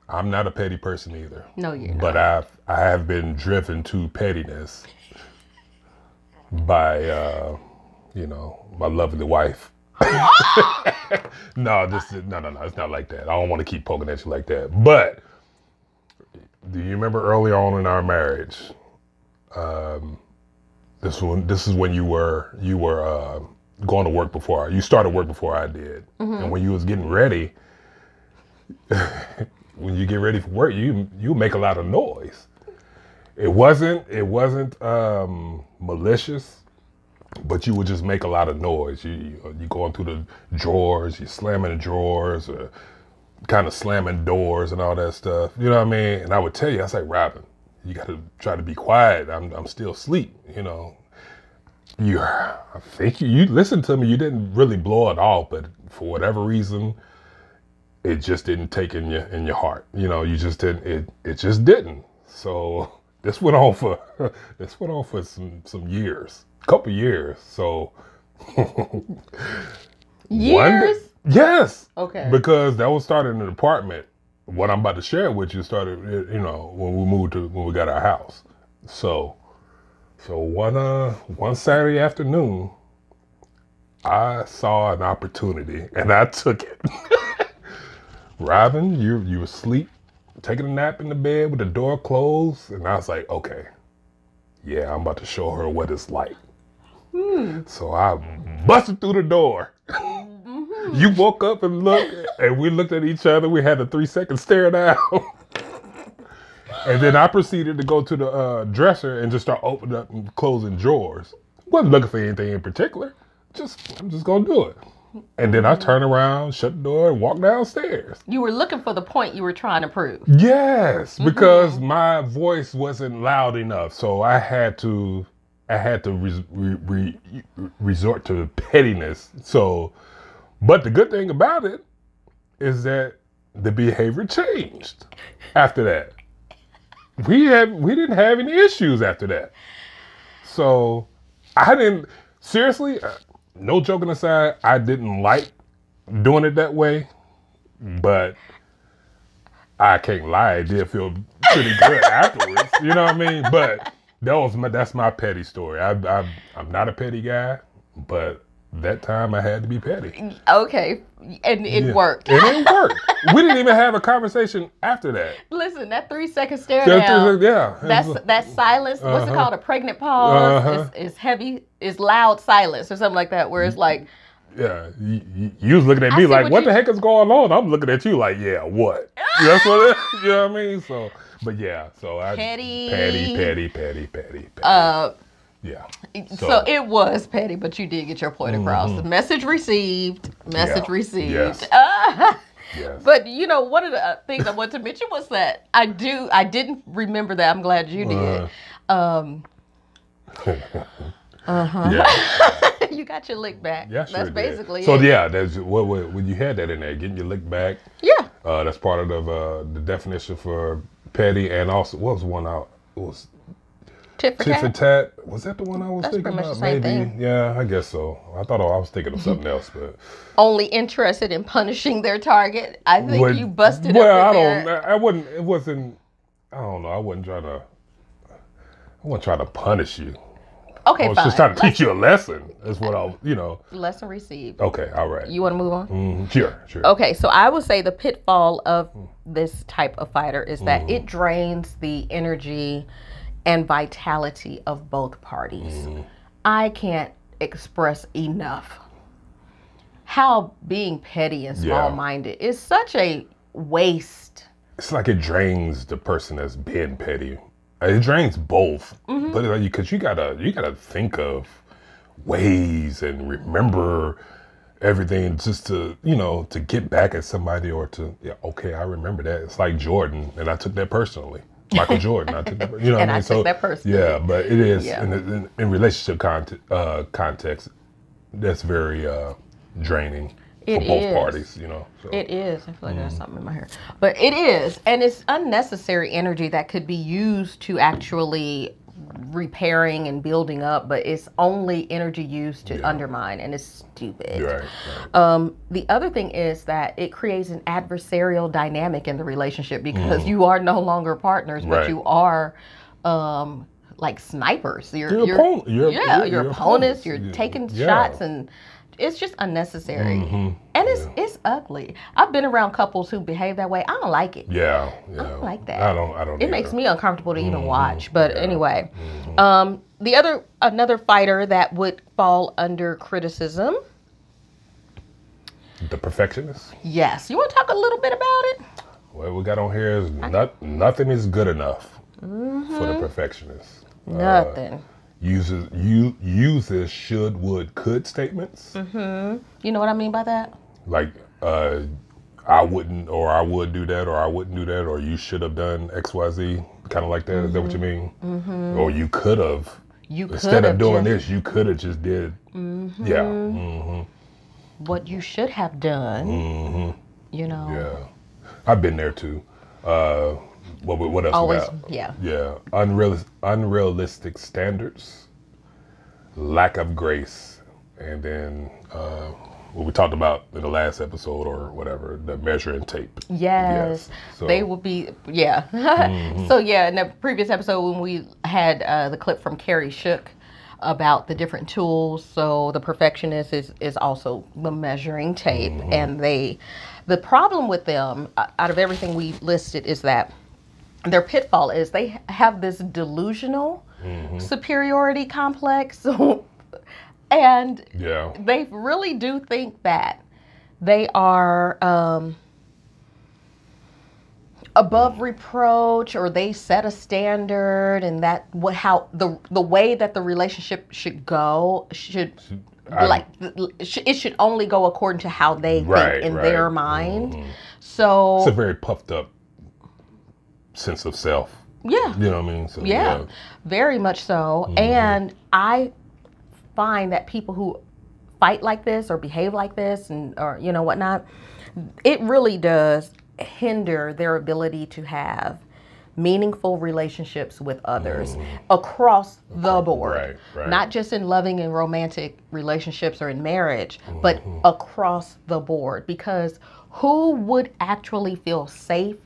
I'm not a petty person either. No, you're not. But I have been driven to pettiness by, my lovely wife. No, it's not like that. I don't want to keep poking at you like that. But do you remember early on in our marriage? This is when you were going to work before you started work before I did, and when you was getting ready, when you get ready for work, you make a lot of noise. It wasn't malicious, but you would just make a lot of noise. You going through the drawers, you slamming the drawers, or kind of slamming doors and all that stuff. You know what I mean? And I would tell you, I was like, Robin, you got to try to be quiet. I'm still asleep. I think you listened to me. You didn't really blow it off, but for whatever reason, it just didn't take in your heart. You just didn't. It just didn't. So this went on for some years, couple years. So years. Yes. Okay. Because that was started in an apartment. What I'm about to share with you started, when we got our house. So one Saturday afternoon, I saw an opportunity and I took it. Robin, you were asleep, taking a nap in the bed with the door closed, and I was like, okay, yeah, I'm about to show her what it's like. So I busted through the door. You woke up and looked, and we looked at each other. We had a 3-second stare down. And then I proceeded to go to the dresser and just start opening up and closing drawers. Wasn't looking for anything in particular. I'm just gonna do it. And then I turned around, shut the door, and walked downstairs. You were looking for the point you were trying to prove. Yes, because my voice wasn't loud enough, so I had to resort to pettiness. So, but the good thing about it is that the behavior changed after that. We didn't have any issues after that. So seriously, no joking aside, I didn't like doing it that way, but I can't lie, it did feel pretty good afterwards. You know what I mean? But that's my petty story. I'm not a petty guy, but that time I had to be petty. Okay, and it worked. And it worked. We didn't even have a conversation after that. Listen, that 3-second stare down. That silence. What's it called? A pregnant pause. Is heavy. Is loud silence or something like that. Where it's like. Yeah, you was looking at me like, what the heck is going on? I'm looking at you like, yeah, what? That's what you know what I mean? So, but yeah, so I petty. Yeah. So it was petty, but you did get your point across. The message received. Yes. Yes. But one of the things I wanted to mention was that I didn't remember that. I'm glad you did. Yeah. You got your lick back. Yeah, sure that's basically so it. Yeah, that's when you had that in there, getting your lick back. Yeah. That's part of the definition for petty, and also what was one out? It was tit for tat. Was that the one I was thinking pretty much about? the same Maybe. thing. Yeah, I guess so. I thought I was thinking of something else, but only interested in punishing their target. I think you busted well, up in I there. I wouldn't. It wasn't. I don't know. I wasn't trying to punish you. Okay, I was fine. just trying to teach you a lesson. That's what Lesson received. Okay, all right. You want to move on? Sure. Okay, so I would say the pitfall of this type of fighter is that it drains the energy and vitality of both parties. I can't express enough how being petty and small-minded is such a waste. It's like it drains the person that's being petty. It drains both, but because you gotta think of ways and remember everything just to get back at somebody or to okay, I remember that. It's like Jordan, and I took that personally. Michael Jordan, I took that. You know what I mean? I took that personally. Yeah, but it is in relationship context. That's very draining. For both parties, So. It is. I feel like there's something in my hair. But it is. And it's unnecessary energy that could be used to actually repairing and building up, but it's only energy used to undermine, and it's stupid. Right. The other thing is that it creates an adversarial dynamic in the relationship because you are no longer partners, but you are like snipers. You're opponents. You're taking shots, and it's just unnecessary. And it's ugly. I've been around couples who behave that way. I don't like it. Yeah. I don't like that. I don't. It makes me uncomfortable to even watch. But anyway, another fighter that would fall under criticism. The perfectionist. Yes. You want to talk a little bit about it? What we got on here is nothing is good enough for the perfectionist. Nothing. Uses should, would, could statements. You know what I mean by that? Like, I wouldn't, or I would do that, or I wouldn't do that, or you should have done X, Y, Z. Kind of like that. Is that what you mean? Or you could have. Instead of doing this, you could have just did. Yeah. What you should have done. You know. Yeah. I've been there too. What else? Always, we got? Yeah. Unrealistic standards, lack of grace, and then what we talked about in the last episode or whatever, the measuring tape. Yes. So, they will be, So in the previous episode when we had the clip from Carrie Shook about the different tools, so the perfectionist is also the measuring tape, and the problem with them, out of everything we listed, is that their pitfall is they have this delusional superiority complex. And they really do think that they are above reproach, or they set a standard, and that the way that the relationship should go it should only go according to how they think in their mind. So it's a very puffed up sense of self. Yeah. You know what I mean? So, very much so. And I find that people who fight like this or behave like this or whatnot, it really does hinder their ability to have meaningful relationships with others across the board. Right. Not just in loving and romantic relationships or in marriage, but across the board. Because who would actually feel safe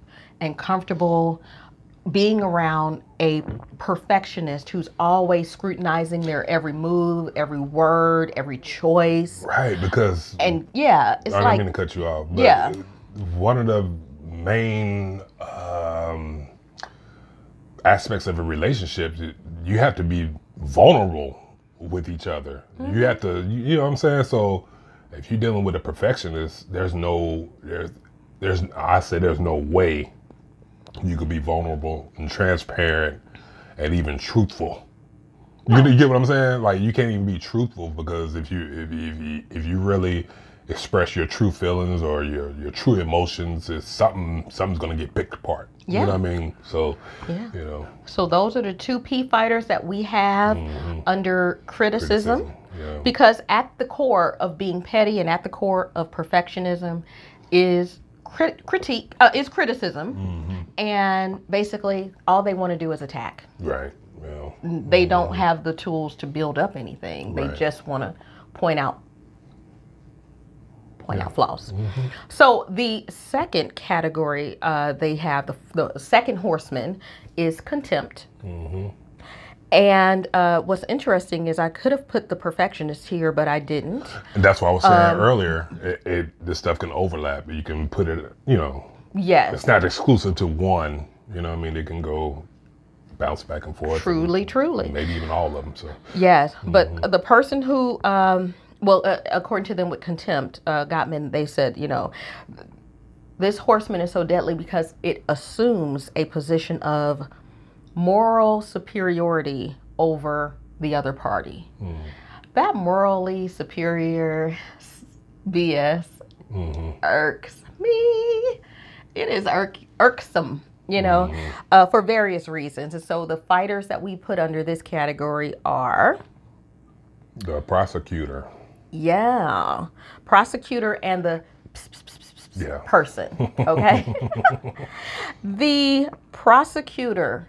and comfortable being around a perfectionist who's always scrutinizing their every move, every word, every choice? Right, because... And it's I like... don't mean to cut you off, but one of the main aspects of a relationship, you have to be vulnerable with each other. You have to, you know what I'm saying? So if you're dealing with a perfectionist, there's no way you could be vulnerable and transparent and even truthful. You get what I'm saying? Like, you can't even be truthful, because if you really express your true feelings or your true emotions, it's something's gonna get picked apart. You know what I mean? So So those are the two P fighters that we have under criticism. Because at the core of being petty and at the core of perfectionism is criticism, and basically all they want to do is attack. Right. Well, they don't have the tools to build up anything. They just want to point out flaws. So the second category they have, the second horseman, is contempt. And what's interesting is I could have put the perfectionist here, but I didn't. And that's why I was saying earlier, this stuff can overlap. You can put it, Yes. It's not exclusive to one. You know what I mean? They can go bounce back and forth. Truly. Maybe even all of them. So. Yes, but the person who, according to them with contempt, Gottman, they said, this horseman is so deadly because it assumes a position of moral superiority over the other party. That morally superior BS irks me. It is irksome, for various reasons. And so the fighters that we put under this category are the prosecutor. Yeah, prosecutor and the person. Okay. The prosecutor.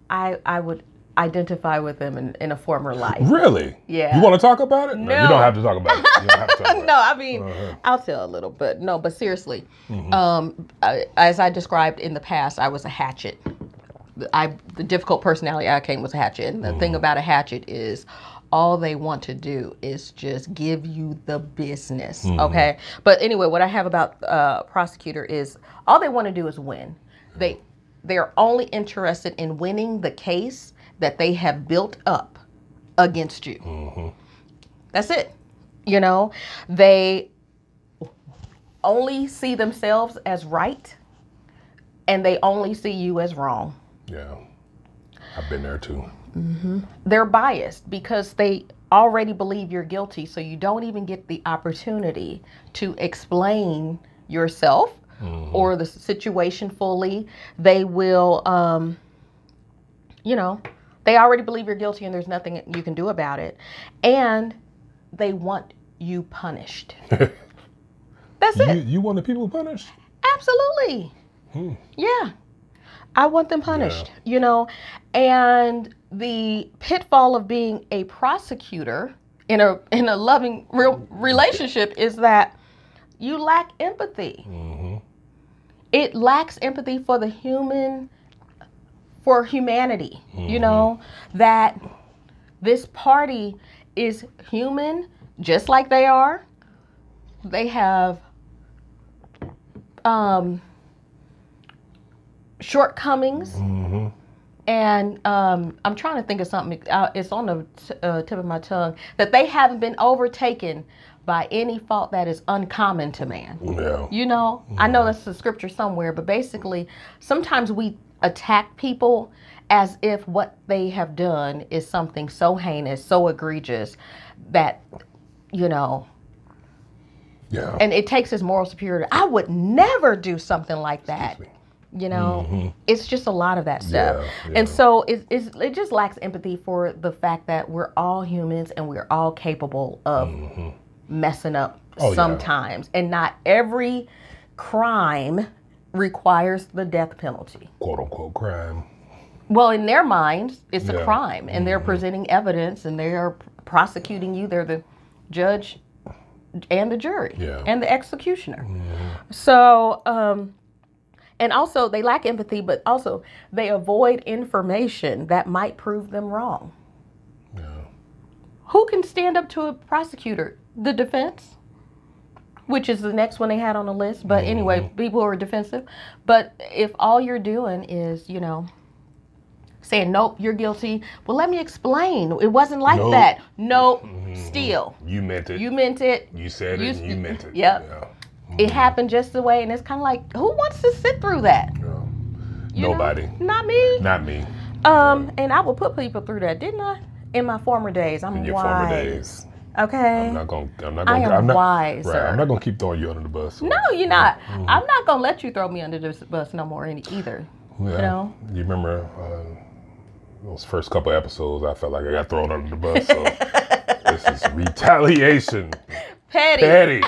I would identify with them in a former life. Really? Yeah. You want to talk about it? No. You don't have to talk about it. You don't have to talk about it. No, I mean, I'll tell a little bit. No, but seriously, as I described in the past, I was a hatchet. The difficult personality I came was a hatchet. And the thing about a hatchet is all they want to do is just give you the business, okay? But anyway, what I have about prosecutor is all they want to do is win. They're only interested in winning the case that they have built up against you. That's it. You know, they only see themselves as right, and they only see you as wrong. Yeah, I've been there too. They're biased because they already believe you're guilty, so you don't even get the opportunity to explain yourself or the situation fully. They will, you know, they already believe you're guilty and there's nothing you can do about it. And they want you punished. That's it. You want the people punished? Absolutely. Yeah. I want them punished, you know. And the pitfall of being a prosecutor in a loving real relationship is that you lack empathy. It lacks empathy for the humanity, you know, that this party is human just like they are. They have shortcomings. And I'm trying to think of something, it's on the tip of my tongue, that they haven't been overtaken by any fault that is uncommon to man. Yeah. You know, I know that's the scripture somewhere, but basically sometimes we attack people as if what they have done is something so heinous, so egregious that, you know, and it takes his moral superiority. I would never do something like that. You know, it's just a lot of that stuff. And so it just lacks empathy for the fact that we're all humans and we're all capable of messing up sometimes. And not every crime requires the death penalty. Quote unquote crime. Well, in their minds, it's a crime, and they're presenting evidence, and they are prosecuting you. They're the judge and the jury and the executioner. So, and also they lack empathy, but also they avoid information that might prove them wrong. Who can stand up to a prosecutor? The defense, which is the next one they had on the list. But anyway, people who are defensive. But if all you're doing is, you know, saying, nope, you're guilty. Well, let me explain. It wasn't like that. Nope, still. You meant it. You meant it. You said it, you meant it. Yep. It happened just the way, and it's kind of like, who wants to sit through that? Nobody. Know? Not me. Not me. And I will put people through that, didn't I? In my former days. I'm In your wise. former days. Okay. I'm not gonna wise, right, sir. I'm not gonna keep throwing you under the bus. No, you're not. I'm not gonna let you throw me under the bus no more either. Yeah. You know? You remember those first couple episodes, I felt like I got thrown under the bus. So this is retaliation. Petty.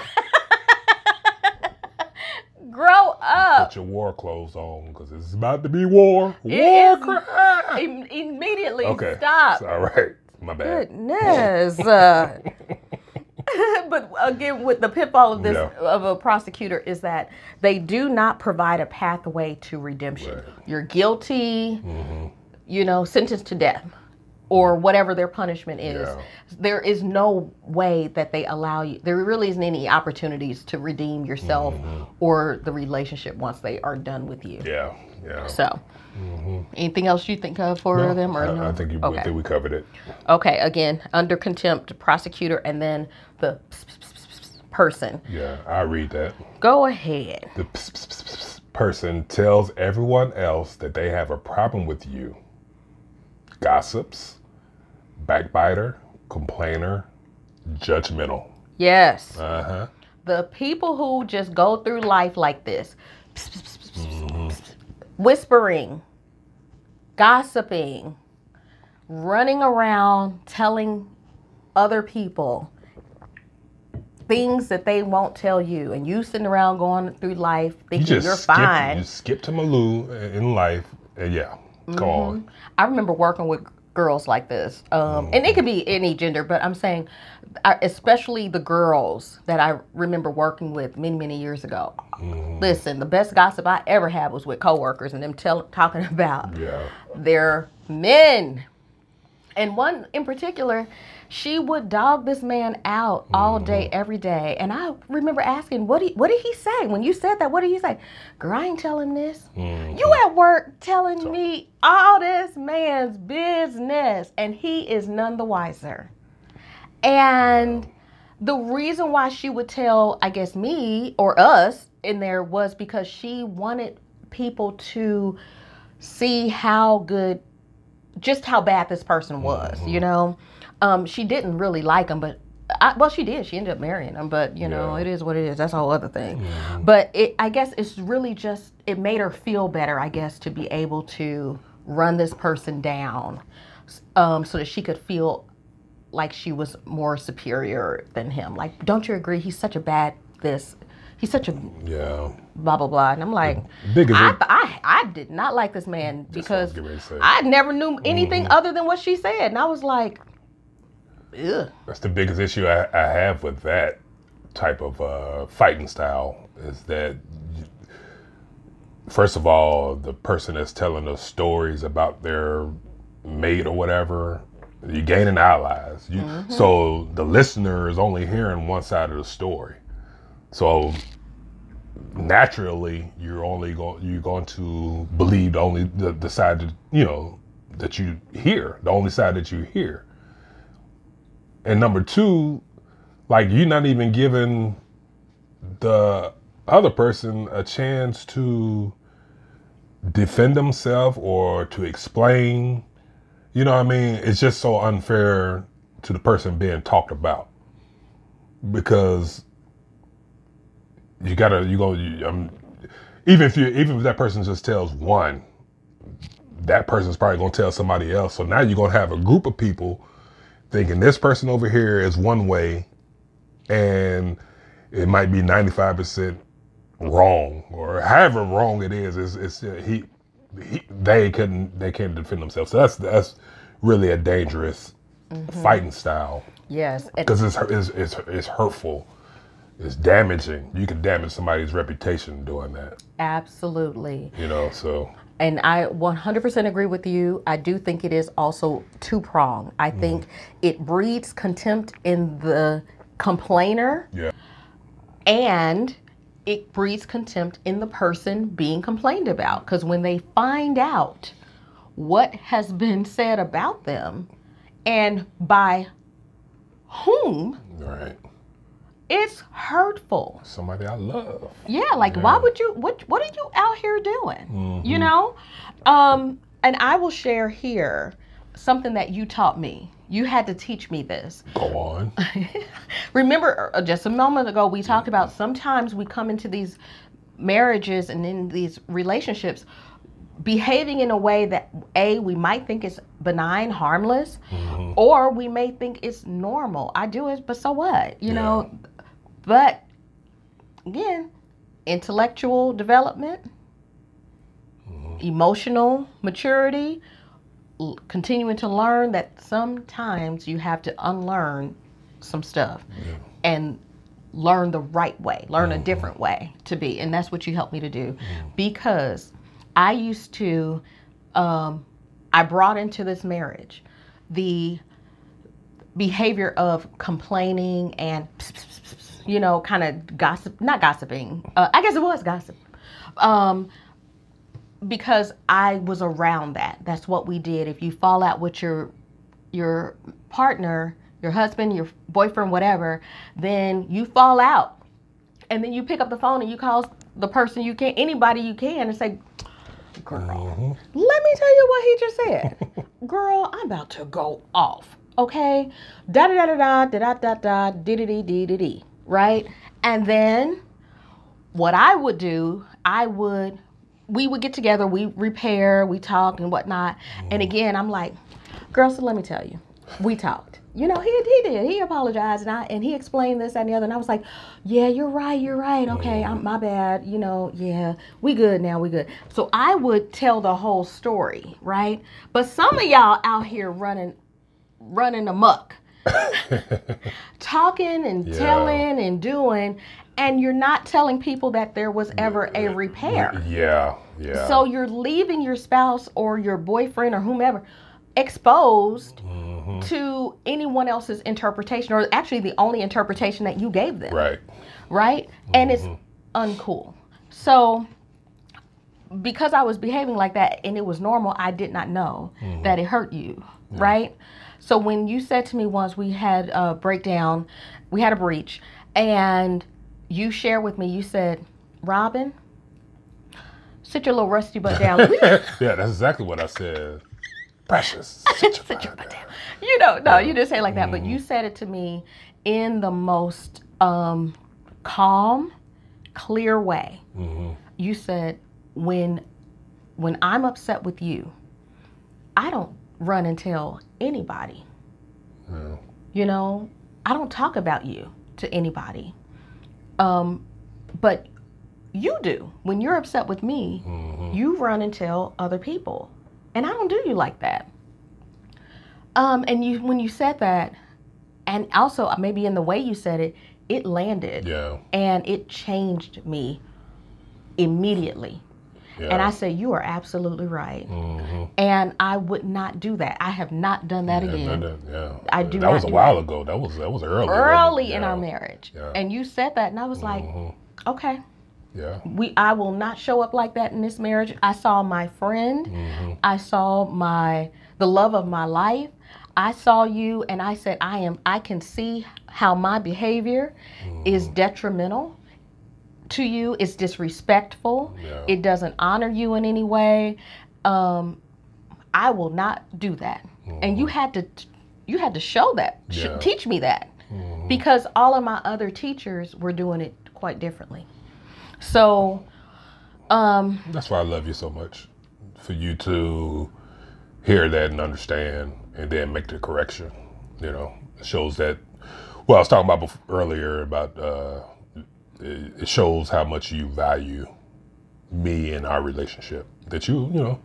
Grow up. Put your war clothes on, because it's about to be war. Immediately. Okay. Stop. All right. My bad. Goodness. But again, with the pitfall of this of a prosecutor is that they do not provide a pathway to redemption. Right. You're guilty, you know, sentenced to death, or whatever their punishment is. There is no way that they allow you. There really isn't any opportunities to redeem yourself or the relationship once they are done with you. Yeah. So, anything else you think of for them? Or no? I think we covered it. Okay, again, under contempt, prosecutor, and then the person. Yeah, I read that. Go ahead. The person tells everyone else that they have a problem with you. Gossips, backbiter, complainer, judgmental. Yes. The people who just go through life like this. Whispering, gossiping, running around telling other people things that they won't tell you, and you sitting around going through life thinking you're fine. You skip to Malou in life, and Go on. I remember working with girls like this. And it could be any gender, but I'm saying especially the girls that I remember working with many, many years ago. Listen, the best gossip I ever had was with coworkers and them talking about their men. And one in particular, she would dog this man out all day, every day. And I remember asking, what did he say? When you said that, what did he say? Girl, I ain't telling this. You at work telling me all this man's business, and he is none the wiser. And the reason why she would tell, I guess, me or us in there was because she wanted people to see just how bad this person was, you know. She didn't really like him, but she did. She ended up marrying him, but you know, it is what it is. That's a whole other thing. But I guess it's really just, it made her feel better, I guess, to be able to run this person down, so that she could feel like she was more superior than him. Like, don't you agree? He's such a bad this. He's such a blah, blah, blah. And I'm like, I did not like this man because I never knew anything other than what she said. And I was like, ugh. That's the biggest issue I have with that type of fighting style is that, first of all, the person that's telling us stories about their mate or whatever, you're gaining allies. So the listener is only hearing one side of the story. So naturally, you're going to believe only the side that, that you hear, the only side that you hear. And number two, like, you're not even giving the other person a chance to defend themselves or to explain. You know what I mean? It's just so unfair to the person being talked about, because even if that person just tells one, that person's probably gonna tell somebody else. So now you're gonna have a group of people thinking this person over here is one way, and it might be 95% wrong, or however wrong it is. They can't defend themselves. So that's really a dangerous fighting style. Yes, because it's hurtful. It's damaging. You can damage somebody's reputation doing that. Absolutely. So. And I 100% agree with you. I do think it is also two-pronged. I think it breeds contempt in the complainer. Yeah. And it breeds contempt in the person being complained about. Because when they find out what has been said about them and by whom, right, it's hurtful. Somebody I love. Yeah, like, why would you, what are you out here doing? And I will share here something that you taught me. You had to teach me this. Go on. Remember, just a moment ago, we talked about sometimes we come into these marriages and in these relationships behaving in a way that we might think is benign, harmless, or we may think it's normal. I do it, but so what? You know? But again, intellectual development, emotional maturity, continuing to learn that sometimes you have to unlearn some stuff and learn the right way, learn a different way to be. And that's what you helped me to do, because I used to, I brought into this marriage the behavior of complaining and, kind of gossip, not gossiping. I guess it was gossip. Because I was around that. That's what we did. If you fall out with your partner, your husband, your boyfriend, whatever, then you fall out. And then you pick up the phone and you call the person you can, anybody you can, and say, girl, let me tell you what he just said. Girl, I'm about to go off. Okay? Da-da-da-da-da, da-da-da-da, right? And then what I would do, we would get together, we repair, we talk and whatnot. And again, I'm like, girl, so let me tell you, we talked. You know, he did. He apologized, and he explained this and the other. And I was like, yeah, you're right. Okay, my bad. You know, yeah, we good now. We good. So I would tell the whole story, right? But some of y'all out here running amok, talking and telling and doing, and you're not telling people that there was ever a repair. Yeah. So you're leaving your spouse or your boyfriend or whomever exposed to anyone else's interpretation, or actually the only interpretation that you gave them. Right? And it's uncool. So because I was behaving like that and it was normal, I did not know that it hurt you, right? So when you said to me once, we had a breakdown, we had a breach, and you shared with me, you said, Robin, sit your little rusty butt down. Yeah, that's exactly what I said. Precious. Sit your butt down. You know, no, you didn't say it like that, but you said it to me in the most calm, clear way. You said, when I'm upset with you, I don't run and tell anybody. You know, I don't talk about you to anybody. But you do. When you're upset with me, you run and tell other people. And I don't do you like that. And when you said that, and also maybe in the way you said it, it landed. Yeah. And it changed me immediately. Yeah. And I said, you are absolutely right. And I would not do that. I have not done that again. I do. That was a while ago. That was early. Early in our marriage. Yeah. And you said that, and I was like, okay. Yeah. I will not show up like that in this marriage. I saw my friend. I saw the love of my life. I saw you, and I said, I can see how my behavior is detrimental to you. It's disrespectful. Yeah. It doesn't honor you in any way. I will not do that. And you had to show that, teach me that, because all of my other teachers were doing it quite differently. So that's why I love you so much, for you to hear that and understand and then make the correction. You know, it shows that, well, I was talking about earlier about it shows how much you value me and our relationship, that you know,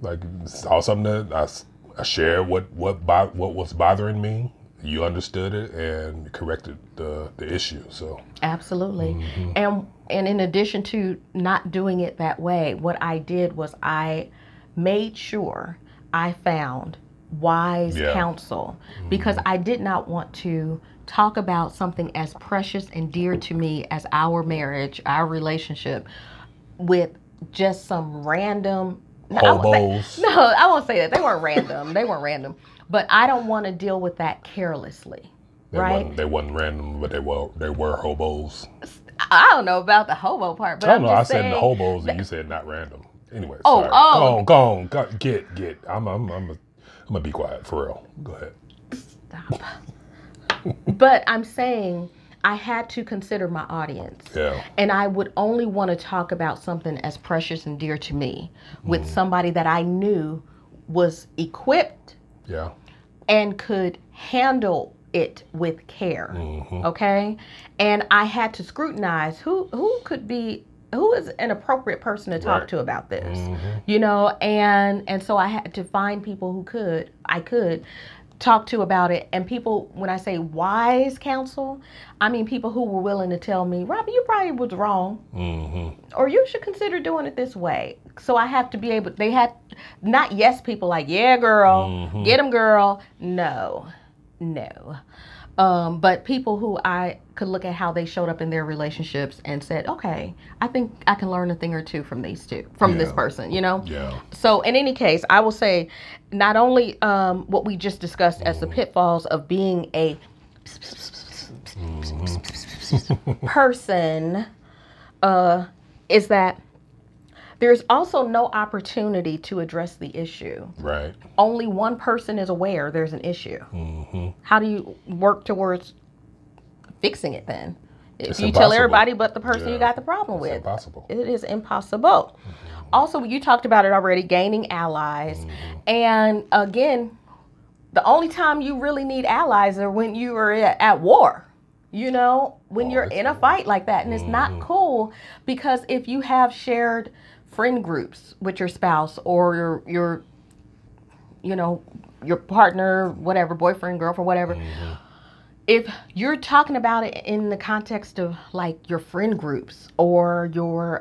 like, saw something that I shared what was bothering me. You understood it and corrected the issue. So absolutely. And in addition to not doing it that way, what I did was I made sure I found wise counsel, because I did not want to talk about something as precious and dear to me as our marriage, our relationship, with just some random hobos. I won't say that. They weren't random. But I don't want to deal with that carelessly, right? They wasn't random, but they were hobos. I don't know about the hobo part, but I said the hobos and you said not random. Anyway, sorry. Go on. Get. I'm gonna be quiet, for real. Go ahead. Stop. But I'm saying I had to consider my audience. Yeah. And I would only want to talk about something as precious and dear to me with somebody that I knew was equipped and could handle it with care. Okay? And I had to scrutinize who is an appropriate person to talk to about this. You know, and so I had to find people who I could talk to about it. And people, when I say wise counsel, I mean people who were willing to tell me, Robbie, you probably was wrong, or you should consider doing it this way. So I have to be able, they had not yes people like, yeah girl, get them girl, no. But people who I could look at how they showed up in their relationships and said, okay, I think I can learn a thing or two from this person, you know? Yeah. So in any case, I will say not only what we just discussed as the pitfalls of being a person is that there's also no opportunity to address the issue. Right. Only one person is aware there's an issue. How do you work towards fixing it then? If you tell everybody but the person you got the problem with. It's impossible. It is impossible. Also, you talked about it already, gaining allies. And again, the only time you really need allies are when you are at war. You know, when you're in a fight like that. And it's not cool, because if you have shared friend groups with your spouse or your you know, your partner, whatever, boyfriend, girlfriend, whatever, if you're talking about it in the context of like your friend groups or your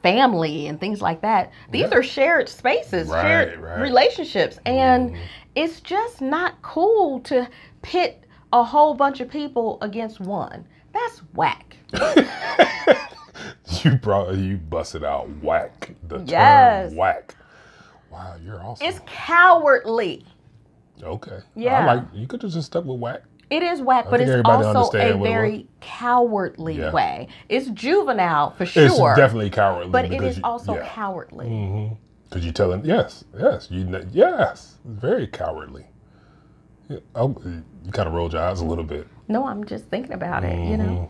family and things like that, these are shared spaces, shared relationships. And it's just not cool to pit a whole bunch of people against one. That's whack. You busted out whack. The term whack. Wow, you're awesome. It's cowardly. Okay. Yeah. You could have just stuck with whack. It is whack, but it's also a very cowardly way. It's juvenile for sure. It's definitely cowardly. But it is also cowardly. Because you tell him, yes, very cowardly. Yeah. Oh, you kind of rolled your eyes a little bit. No, I'm just thinking about it, you know.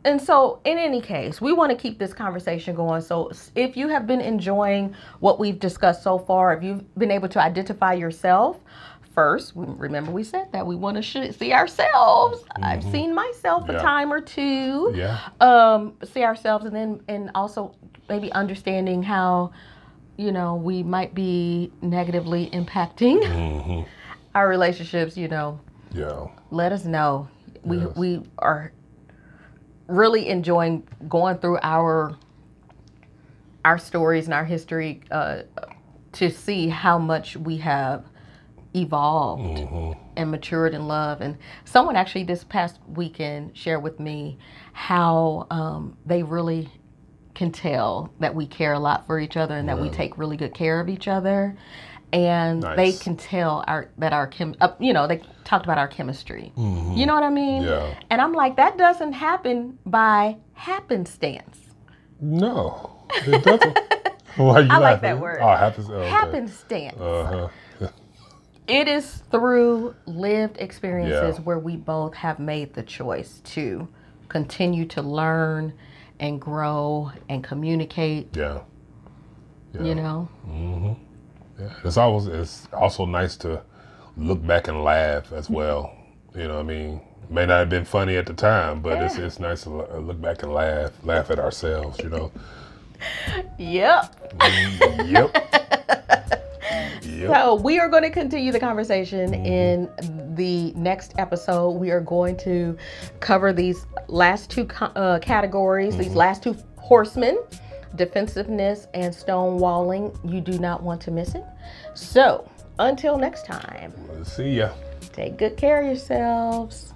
And so in any case, we want to keep this conversation going. So if you have been enjoying what we've discussed so far, if you've been able to identify yourself, first, remember we said that we want to see ourselves. I've seen myself a time or two. See ourselves, and also maybe understanding how, you know, we might be negatively impacting our relationships, you know. Let us know. We are really enjoying going through our stories and our history to see how much we have evolved and matured in love. And someone actually this past weekend shared with me how they really can tell that we care a lot for each other and that we take really good care of each other. And they can tell that our you know, they talked about our chemistry. You know what I mean? And I'm like, that doesn't happen by happenstance. No, it doesn't. Why you I laughing? Like that word. Oh, happenstance. It is through lived experiences where we both have made the choice to continue to learn and grow and communicate. You know? Yeah, it's also nice to look back and laugh as well. You know what I mean? May not have been funny at the time, but it's nice to look back and laugh at ourselves, you know? Yep. So we are going to continue the conversation in the next episode. We are going to cover these last two categories, these last two horsemen, defensiveness and stonewalling. You do not want to miss it. So until next time. See ya. Take good care of yourselves.